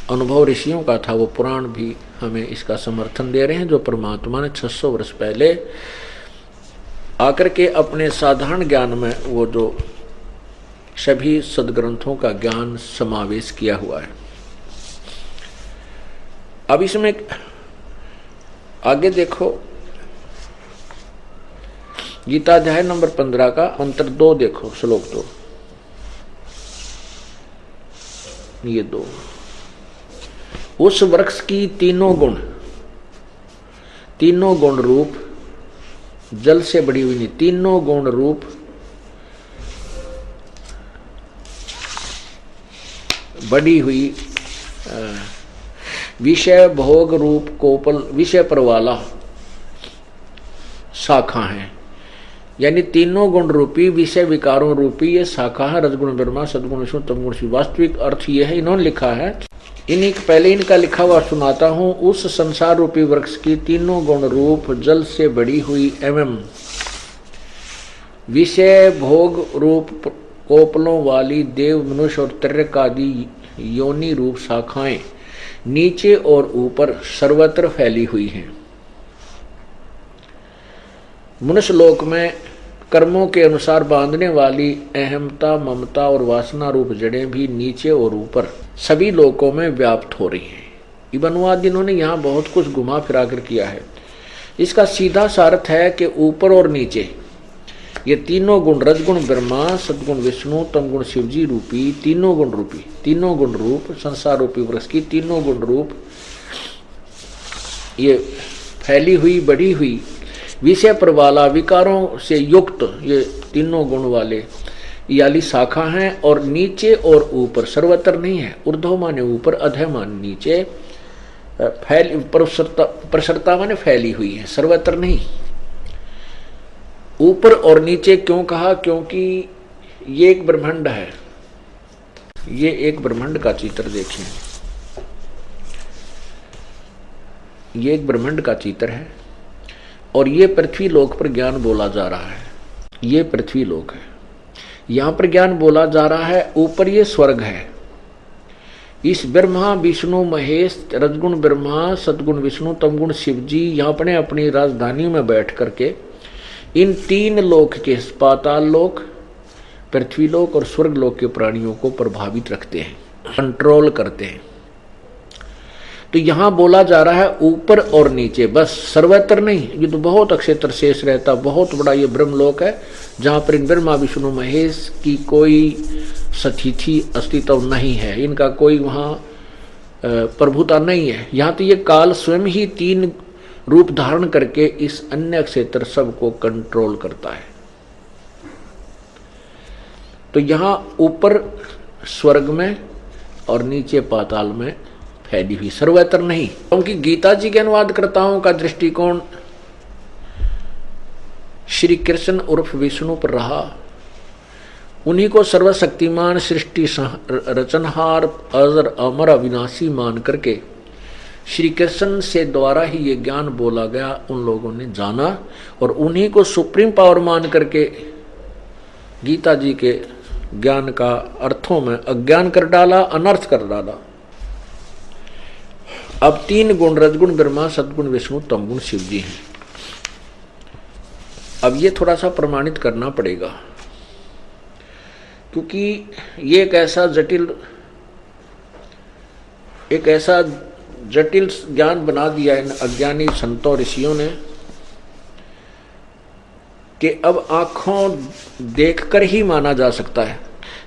अनुभव ऋषियों का था वो पुराण भी हमें इसका समर्थन दे रहे हैं। जो परमात्मा ने 600 वर्ष पहले आकर के अपने साधारण ज्ञान में वो जो सभी सदग्रंथों का ज्ञान समावेश किया हुआ है। अब इसमें आगे देखो, गीता अध्याय नंबर 15 का मंत्र 2 देखो, श्लोक 2, ये 2। उस वृक्ष की तीनों गुण रूप, जल से बड़ी हुई नहीं, तीनों गुण रूप बड़ी हुई विषय भोग रूप कोपल विषय पर वाला शाखा है। यानी तीनों गुण रूपी विषय विकारों रूपी ये शाखा है, रजगुण ब्रह्मा, सदगुण विष्णु, तमगुण शिव। वास्तविक अर्थ ये है, इन्होंने लिखा है, इन्हीं पहले इनका लिखा हुआ सुनाता हूं। उस संसार रूपी वृक्ष की तीनों गुण रूप जल से बड़ी हुई एवं विषय भोग रूप कोपलों वाली देव, मनुष्य और तर्क आदि योनि रूप शाखाएं नीचे और ऊपर सर्वत्र फैली हुई हैं। मनुष्य लोक में कर्मों के अनुसार बांधने वाली अहमता, ममता और वासना रूप जड़ें भी नीचे और ऊपर सभी लोकों में व्याप्त हो रही हैं। ये अनुवाद इन्होंने यहाँ बहुत कुछ घुमा फिरा कर किया है। इसका सीधा सार्थ है कि ऊपर और नीचे ये तीनों गुण, रजगुण ब्रह्मा, सदगुण विष्णु, तमगुण शिवजी रूपी तीनों गुण रूप संसार रूपी वृक्ष की तीनों गुण रूप ये फैली हुई, बड़ी हुई, विषय पर वाला, विकारों से युक्त ये तीनों गुण वाले याली शाखा हैं। और नीचे और ऊपर, सर्वत्र नहीं है, ऊर्ध्व माने ऊपर, अधः माने नीचे, प्रसरता माने फैली हुई है, सर्वत्र नहीं। ऊपर और नीचे क्यों कहा? क्योंकि ये एक ब्रह्मांड है। ये एक ब्रह्मांड का चित्र देखें, ये एक ब्रह्मांड का चित्र है और ये पृथ्वी लोक पर ज्ञान बोला जा रहा है। ये पृथ्वी लोक है, यहां पर ज्ञान बोला जा रहा है। ऊपर ये स्वर्ग है। इस ब्रह्मा विष्णु महेश, रजगुण ब्रह्मा, सदगुण विष्णु, तमगुण शिवजी यहाँ अपने अपनी राजधानी में बैठ करके इन तीन लोक के, पाताल लोक, पृथ्वी लोक और स्वर्ग लोक के प्राणियों को प्रभावित रखते हैं, कंट्रोल करते हैं। तो यहां बोला जा रहा है ऊपर और नीचे, बस, सर्वत्र नहीं। ये तो बहुत अक्षेत्र शेष रहता, बहुत बड़ा ये ब्रह्मलोक है जहां पर इन ब्रह्मा विष्णु महेश की कोई स्थिति अस्तित्व नहीं है, इनका कोई वहां प्रभुता नहीं है। यहाँ तो ये काल स्वयं ही तीन रूप धारण करके इस अन्य क्षेत्र सबको कंट्रोल करता है। तो यहां ऊपर स्वर्ग में और नीचे पाताल में फैली हुई, सर्वत्र नहीं। क्योंकि गीता जी के अनुवादकर्ताओं का दृष्टिकोण श्री कृष्ण उर्फ विष्णु पर रहा। उन्हीं को सर्वशक्तिमान, सृष्टि रचनहार, अजर अमर अविनाशी मान करके श्री कृष्ण से द्वारा ही ये ज्ञान बोला गया, उन लोगों ने जाना और उन्हीं को सुप्रीम पावर मान करके गीता जी के ज्ञान का अर्थों में अज्ञान कर डाला, अनर्थ कर डाला। अब तीन गुण, रजगुण ब्रह्मा, सदगुण विष्णु, तमगुण शिवजी हैं। अब ये थोड़ा सा प्रमाणित करना पड़ेगा, क्योंकि ये एक ऐसा जटिल ज्ञान बना दिया इन अज्ञानी संतों ऋषियों ने कि अब आंखों देखकर ही माना जा सकता है।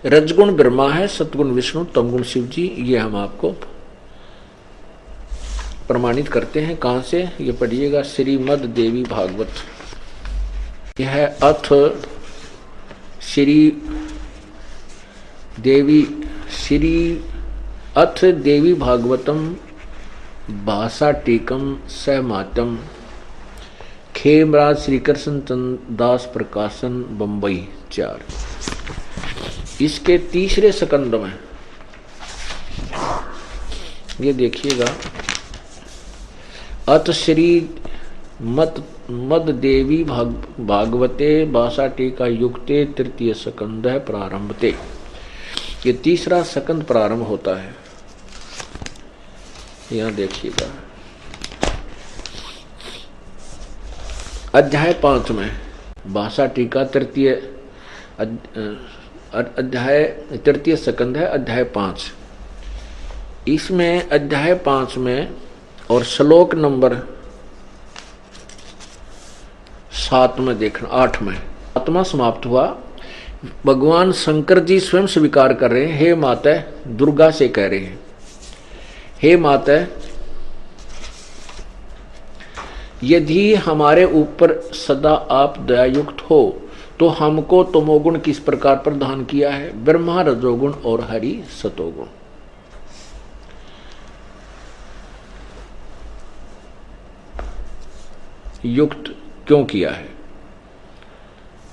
रजगुण ब्रह्मा है, सतगुण विष्णु, तमगुण शिवजी, ये हम आपको प्रमाणित करते हैं। कहां से? ये पढ़िएगा, श्रीमद् देवी भागवत। यह अथ अथ देवी भागवतम भाषा टीकम सहमातम खेमराज श्री कृष्ण चंद्र दास प्रकाशन बंबई 4। इसके तीसरे स्कंद में ये देखिएगा, अत श्री मद देवी भागवते बासाटी का युक्ते तृतीय स्कंद है प्रारंभते। ये तीसरा स्कंद प्रारंभ होता है। यहां देखिएगा अध्याय 5 में भाषा टीका तृतीय अध्याय तृतीय स्कंद है अध्याय 5। इसमें अध्याय 5 में और श्लोक नंबर 7 में देखना, 8 में 7वां समाप्त हुआ। भगवान शंकर जी स्वयं स्वीकार कर रहे हैं, हे माता, दुर्गा से कह रहे हैं, हे माता, यदि हमारे ऊपर सदा आप दयायुक्त हो तो हमको तमोगुण किस प्रकार प्रदान किया है, ब्रह्मा रजोगुण और हरि सतोगुण। युक्त क्यों किया है?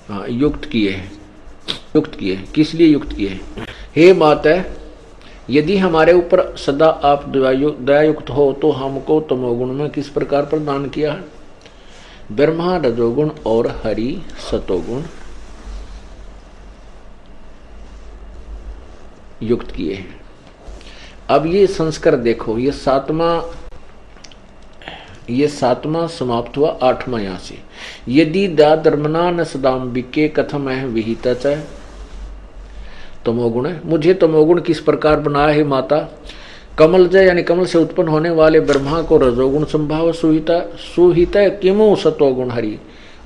हाँ, युक्त किए हैं। युक्त किए, किस लिए युक्त किए हैं? हे माता, यदि हमारे ऊपर सदा आप दयायुक्त हो तो हमको तमोगुण में किस प्रकार प्रदान किया है, ब्रह्मा रजोगुण और हरि सतोगुण युक्त किए हैं। अब ये संस्कार देखो, ये सातवां समाप्त हुआ, 8वां यहां से। यदि दा धर्मना न सदाम्बिके कथम है विहिता च तमोगुण है। मुझे तमोगुण किस प्रकार बनाया है माता? कमल जय यानी कमल से उत्पन्न होने वाले ब्रह्मा को रजोगुण संभाव सुहिता किमु सतोगुण हरि,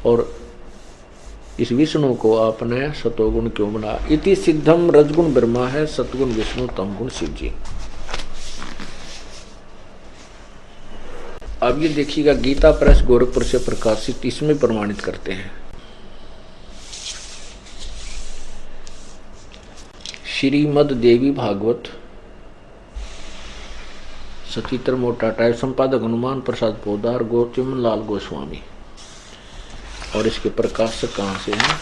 और इस विष्णु को आपने सतोगुण क्यों बनाया? इति सिद्धम रजगुण ब्रह्मा है, सतगुण विष्णु, तमगुण शिव जी। अब ये देखिएगा, गीता प्रेस गोरखपुर से प्रकाशित, इसमें प्रमाणित करते हैं। श्रीमद देवी भागवत, सचित्र मोटा टाइप, संपादक हनुमान प्रसाद पोदार, चिमन लाल गोस्वामी। और इसके प्रकाशक कहां से हैं?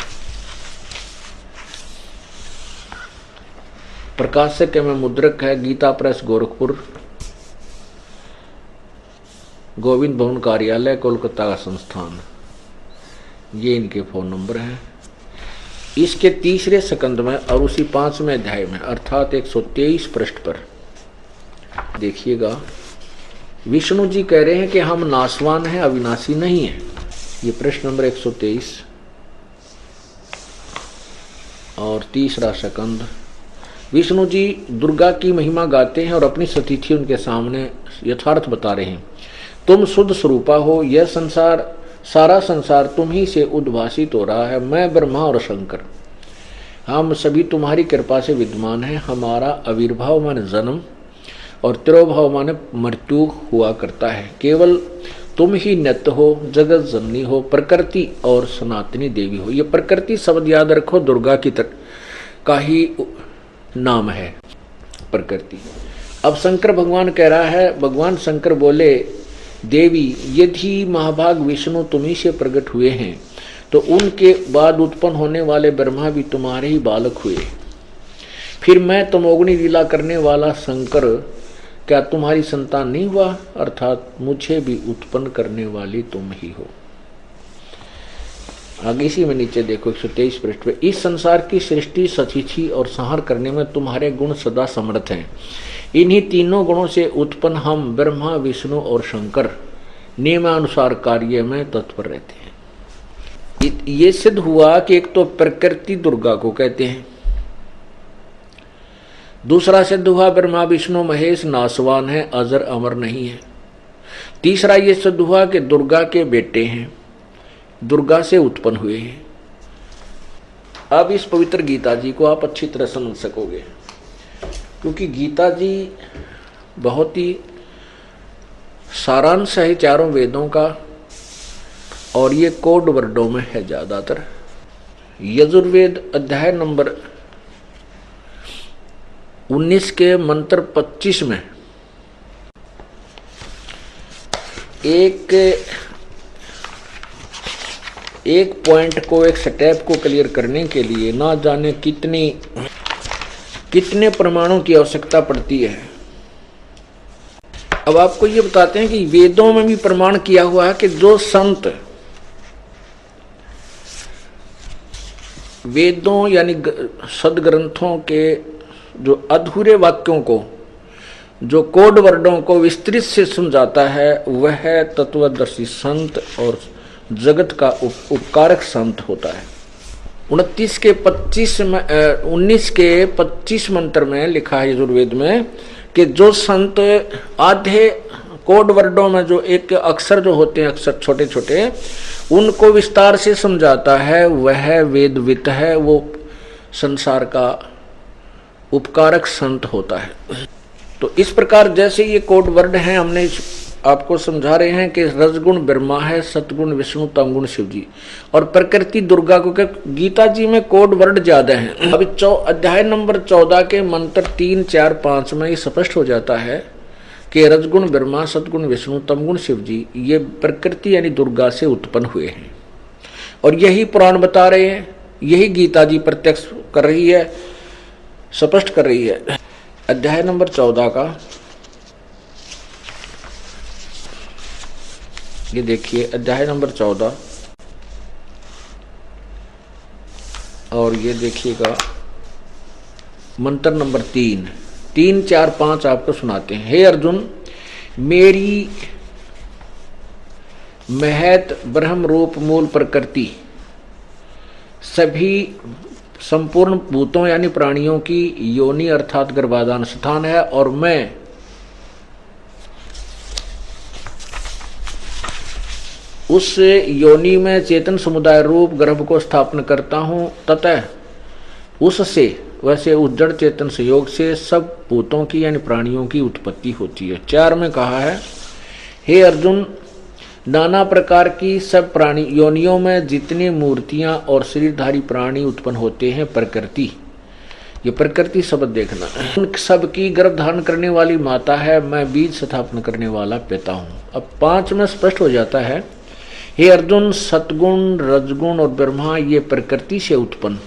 प्रकाशक में मुद्रक है गीता प्रेस गोरखपुर, गोविंद भवन कार्यालय, कोलकाता का संस्थान। ये इनके फोन नंबर हैं। इसके तीसरे स्कंद में और उसी 5वें अध्याय में अर्थात 123 पृष्ठ पर देखिएगा, विष्णु जी कह रहे हैं कि हम नाशवान हैं, अविनाशी नहीं है। ये प्रश्न नंबर 123 और तीसरा स्कंद। विष्णु जी दुर्गा की महिमा गाते हैं और अपनी स्थिति उनके सामने यथार्थ बता रहे हैं। तुम शुद्ध स्वरूपा हो, यह संसार, सारा संसार तुम ही से उद्भासित हो रहा है। मैं ब्रह्मा और शंकर, हम सभी तुम्हारी कृपा से विद्यमान हैं। हमारा आविर्भाव माने जन्म और तिरोभाव माने मृत्यु हुआ करता है। केवल तुम ही नित्य हो, जगत जननी हो, प्रकृति और सनातनी देवी हो। ये प्रकृति शब्द याद रखो, दुर्गा की का ही नाम है प्रकृति। अब शंकर भगवान कह रहा है, भगवान शंकर बोले, देवी यदि महाभाग विष्णु तुम्ही से प्रकट हुए हैं तो उनके बाद उत्पन्न होने वाले ब्रह्मा भी तुम्हारे ही बालक हुए। फिर मैं तमोगुणी लीला करने वाला शंकर क्या तुम्हारी संतान नहीं हुआ? अर्थात मुझे भी उत्पन्न करने वाली तुम ही हो। आगे इसी में नीचे देखो 123 पृष्ठ पे, इस संसार की सृष्टि, सचिथि और संहार करने में तुम्हारे गुण सदा समर्थ हैं। इन्हीं तीनों गुणों से उत्पन्न हम ब्रह्मा, विष्णु और शंकर नियमानुसार कार्य में तत्पर रहते हैं। ये सिद्ध हुआ कि एक तो प्रकृति दुर्गा को कहते हैं, दूसरा सिद्ध हुआ ब्रह्मा विष्णु महेश नासवान है, अजर अमर नहीं है। तीसरा ये सिद्ध हुआ कि दुर्गा के बेटे हैं, दुर्गा से उत्पन्न हुए हैं। अब इस पवित्र गीता जी को आप अच्छी तरह समझ सकोगे, क्योंकि गीता जी बहुत ही सारांश है चारों वेदों का, और ये कोड वर्डों में है ज्यादातर। यजुर्वेद अध्याय नंबर 19 के मंत्र 25 में एक एक पॉइंट को, एक स्टेप को क्लियर करने के लिए ना जाने कितने प्रमाणों की आवश्यकता पड़ती है। अब आपको ये बताते हैं कि वेदों में भी प्रमाण किया हुआ है कि जो संत वेदों यानी सदग्रंथों के जो अधूरे वाक्यों को, जो कोड वर्डों को विस्तृत से समझाता है, वह तत्वदर्शी संत और जगत का उपकारक संत होता है। 19 के 25 मंत्र में लिखा है यजुर्वेद में कि जो संत आधे कोड वर्डों में जो एक अक्षर जो होते हैं, अक्षर छोटे छोटे, उनको विस्तार से समझाता है, वह वेदवित है, वो संसार का उपकारक संत होता है। तो इस प्रकार जैसे ये कोड वर्ड हैं, हमने आपको समझा रहे हैं कि रजगुण ब्रह्मा है, सतगुण विष्णु, तमगुण शिव जी और प्रकृति दुर्गा को। गीता जी में कोड वर्ड ज्यादा हैं। अभी अध्याय नंबर 14 के मंत्र 3, 4, 5 में ये स्पष्ट हो जाता है कि रजगुण ब्रह्मा, सतगुण विष्णु, तमगुण शिव जी ये प्रकृति यानी दुर्गा से उत्पन्न हुए हैं। और यही पुराण बता रहे हैं, यही गीता जी प्रत्यक्ष कर रही है, स्पष्ट कर रही है। अध्याय नंबर 14 का ये देखिए, अध्याय नंबर 14 और ये देखिएगा मंत्र नंबर 3, 4, 5 आपको सुनाते हैं। हे अर्जुन, मेरी महत ब्रह्म रूप मूल प्रकृति सभी संपूर्ण भूतों यानी प्राणियों की योनि अर्थात गर्भाधान स्थान है, और मैं उस योनि में चेतन समुदाय रूप गर्भ को स्थापन करता हूं, तथा उससे वैसे उस जड़ चेतन संयोग से सब भूतों की यानी प्राणियों की उत्पत्ति होती है। 4 में कहा है, हे अर्जुन, नाना प्रकार की सब प्राणी योनियों में जितनी मूर्तियां और शरीरधारी प्राणी उत्पन्न होते हैं, प्रकृति, ये प्रकृति शब्द देखना, उन सब की गर्भ धारण करने वाली माता है, मैं बीज स्थापन करने वाला पिता हूं। अब 5 में स्पष्ट हो जाता है, हे अर्जुन, सतगुण, रजगुण और ब्रह्मा ये प्रकृति से उत्पन्न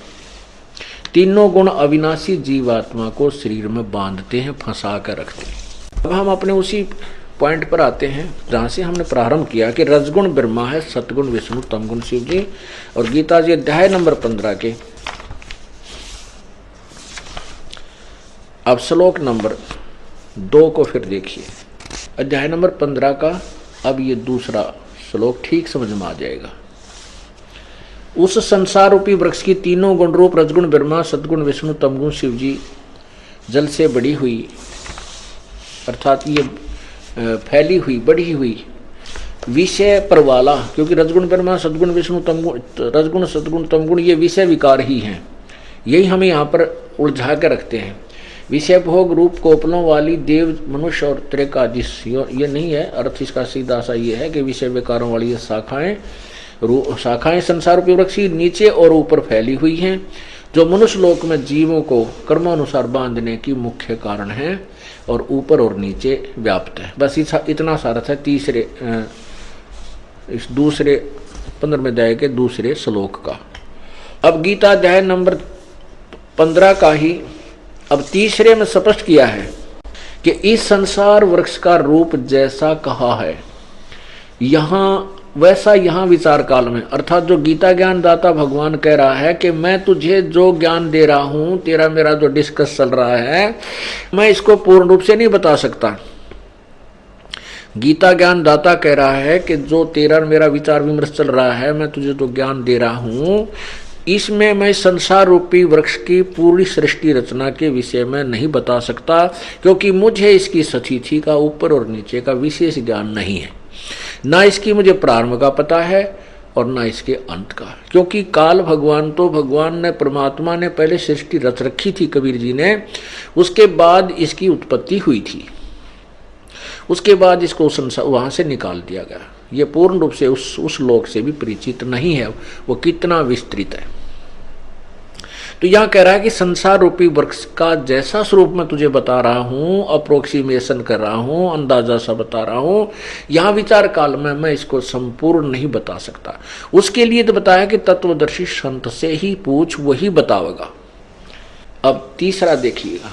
तीनों गुण अविनाशी जीवात्मा को शरीर में बांधते हैं, फंसा कर रखते हैं। अब हम अपने उसी पॉइंट पर आते हैं जहां से हमने प्रारंभ किया कि रजगुण ब्रह्मा है, सतगुण विष्णु, तमगुण शिव जी। और गीता जी अध्याय नंबर 15 के अब श्लोक नंबर 2 को फिर देखिए। अध्याय नंबर 15 का अब ये दूसरा श्लोक ठीक समझ में आ जाएगा। उस संसार रूपी वृक्ष की तीनों गुण रूप रजगुण ब्रह्मा, सतगुण विष्णु, तमगुण शिव जी जल से बड़ी हुई, अर्थात ये फैली हुई, बढ़ी हुई विषय पर वाला, क्योंकि रजगुण ब्रह्मा, सतगुण विष्णु, तमगुण, रजगुण सतगुण तमगुण ये विषय विकार ही हैं। यही हमें यहाँ पर उलझा के रखते हैं। विषय भोग रूप कोपलों वाली देव, मनुष्य और त्रिकादि, ये नहीं है अर्थ। इसका सीधा सा ये है कि विषय विकारों वाली ये शाखाएं संसार रूपी वृक्ष नीचे और ऊपर फैली हुई हैं, जो मनुष्य लोक में जीवों को कर्मानुसार बांधने की मुख्य कारण है और ऊपर और नीचे व्याप्त है। बस इतना सारा था इस दूसरे 15वें अध्याय के दूसरे श्लोक का। अब गीता अध्याय नंबर 15 का ही अब तीसरे में स्पष्ट किया है कि इस संसार वृक्ष का रूप जैसा कहा है यहाँ वैसा यहाँ विचार काल में, अर्थात जो गीता ज्ञान दाता भगवान कह रहा है कि मैं तुझे जो ज्ञान दे रहा हूं, तेरा मेरा जो डिस्कस चल रहा है, मैं इसको पूर्ण रूप से नहीं बता सकता। गीता ज्ञान दाता कह रहा है कि जो तेरा मेरा विचार विमर्श चल रहा है, मैं तुझे जो ज्ञान दे रहा हूं, इसमें मैं संसार रूपी वृक्ष की पूरी सृष्टि रचना के विषय में नहीं बता सकता, क्योंकि मुझे इसकी स्थिति का ऊपर और नीचे का विशेष ज्ञान नहीं है। ना इसकी मुझे प्रारंभ का पता है और ना इसके अंत का, क्योंकि काल भगवान ने परमात्मा ने पहले सृष्टि रच रखी थी, कबीर जी ने, उसके बाद इसकी उत्पत्ति हुई थी, उसके बाद इसको संसार वहां से निकाल दिया गया। ये पूर्ण रूप से उस लोक से भी परिचित नहीं है, वो कितना विस्तृत है। तो यहां कह रहा है कि संसार रूपी वृक्ष का जैसा स्वरूप मैं तुझे बता रहा हूं, अप्रोक्सीमेशन कर रहा हूं, अंदाजा सा बता रहा हूं, यहां विचार काल में मैं इसको संपूर्ण नहीं बता सकता। उसके लिए तो बताया कि तत्वदर्शी संत से ही पूछ, वही बतावेगा। अब तीसरा देखिएगा,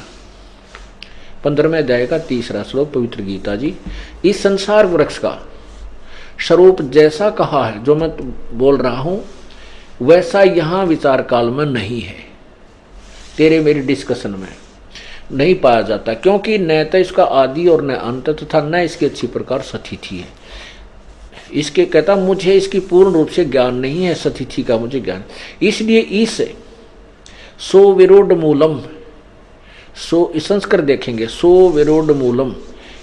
15वें अध्याय का तीसरा श्लोक पवित्र गीता जी। इस संसार वृक्ष का स्वरूप जैसा कहा है, जो मैं बोल रहा हूं, वैसा यहां विचार काल में नहीं है, तेरे मेरी डिस्कशन में नहीं पाया जाता, क्योंकि न तो इसका आदि और न अंत तथा न इसकी अच्छी प्रकार सतिथि है। इसके कहता मुझे इसकी पूर्ण रूप से ज्ञान नहीं है, सतिथि का मुझे ज्ञान, इसलिए इस सो विरोध मूलम, सो संस्कृत देखेंगे, सो विरोध मूलम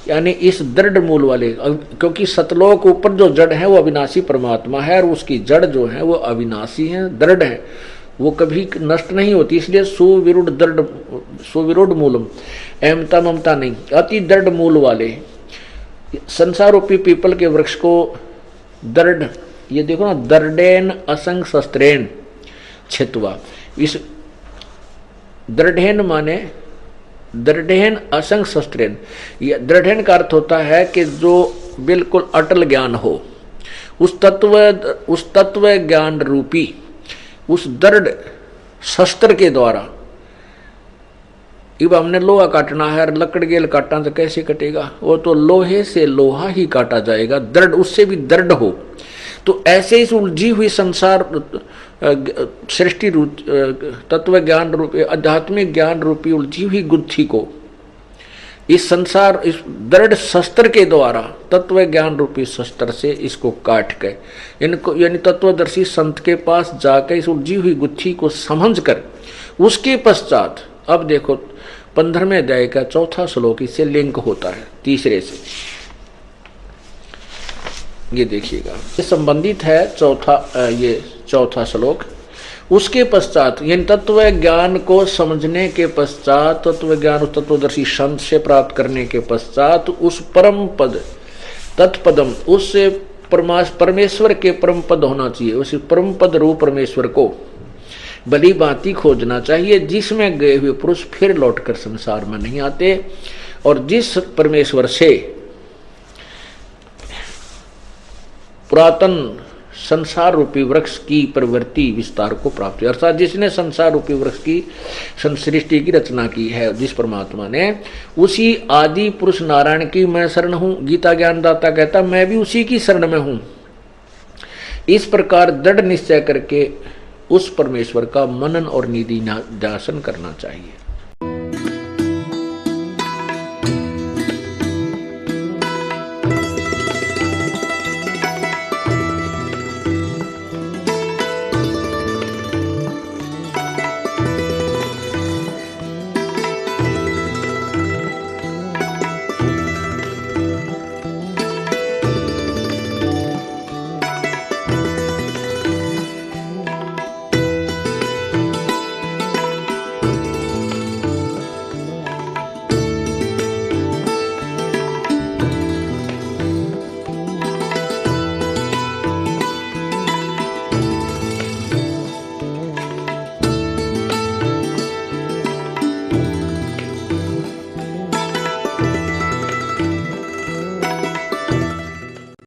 यानी इस दृढ़ मूल वाले, क्योंकि सतलोक ऊपर जो जड़ है वो अविनाशी परमात्मा है और उसकी जड़ जो है वो अविनाशी है, दृढ़ है, वो कभी नष्ट नहीं होती, इसलिए सुविरुद्ध दृढ़, सुविरुद्ध मूलम, एमता ममता नहीं, अति दृढ़ मूल वाले संसार रूपी पीपल के वृक्ष को दृढ़, ये देखो ना, दृढ़ेन असंग शस्त्रेन छित्वा, इस दृढ़ेन माने दृढ़ेन असंग शस्त्रेन, दृढ़ेन का अर्थ होता है कि जो बिल्कुल अटल ज्ञान हो, उस तत्व ज्ञान रूपी उस दृढ़ शस्त्र के द्वारा। अब हमने लोहा काटना है, लकड़ गेल काटना तो कैसे कटेगा, वो तो लोहे से लोहा ही काटा जाएगा, दृढ़ उससे भी दृढ़ हो। तो ऐसे इस उलझी हुई संसार सृष्टि तत्व ज्ञान रूपी आध्यात्मिक ज्ञान रूपी उलझी हुई गुत्थी को इस संसार इस दृढ़ शस्त्र के द्वारा, तत्व ज्ञान रूपी शस्त्र से इसको काट के, इनको यानी तत्वदर्शी संत के पास जाकर इस उलझी हुई गुत्थी को समझ कर, उसके पश्चात अब देखो 15वें अध्याय का चौथा श्लोक इससे लिंक होता है तीसरे से, ये देखिएगा, ये संबंधित है ये चौथा श्लोक। उसके पश्चात यानी तत्व ज्ञान को समझने के पश्चात, तत्व ज्ञान उस तत्वदर्शी संत से प्राप्त करने के पश्चात उस परम पद तत्पदम, उससे परमेश्वर के परम पद होना चाहिए, उस परम पद रूप परमेश्वर को भली भांति खोजना चाहिए, जिसमें गए हुए पुरुष फिर लौटकर संसार में नहीं आते, और जिस परमेश्वर से पुरातन संसार रूपी वृक्ष की प्रवृत्ति विस्तार को प्राप्त है, अर्थात जिसने संसार रूपी वृक्ष की सृष्टि की रचना की है, जिस परमात्मा ने, उसी आदि पुरुष नारायण की मैं शरण हूं। गीता ज्ञानदाता कहता मैं भी उसी की शरण में हूं। इस प्रकार दृढ़ निश्चय करके उस परमेश्वर का मनन और निधिध्यासन करना चाहिए।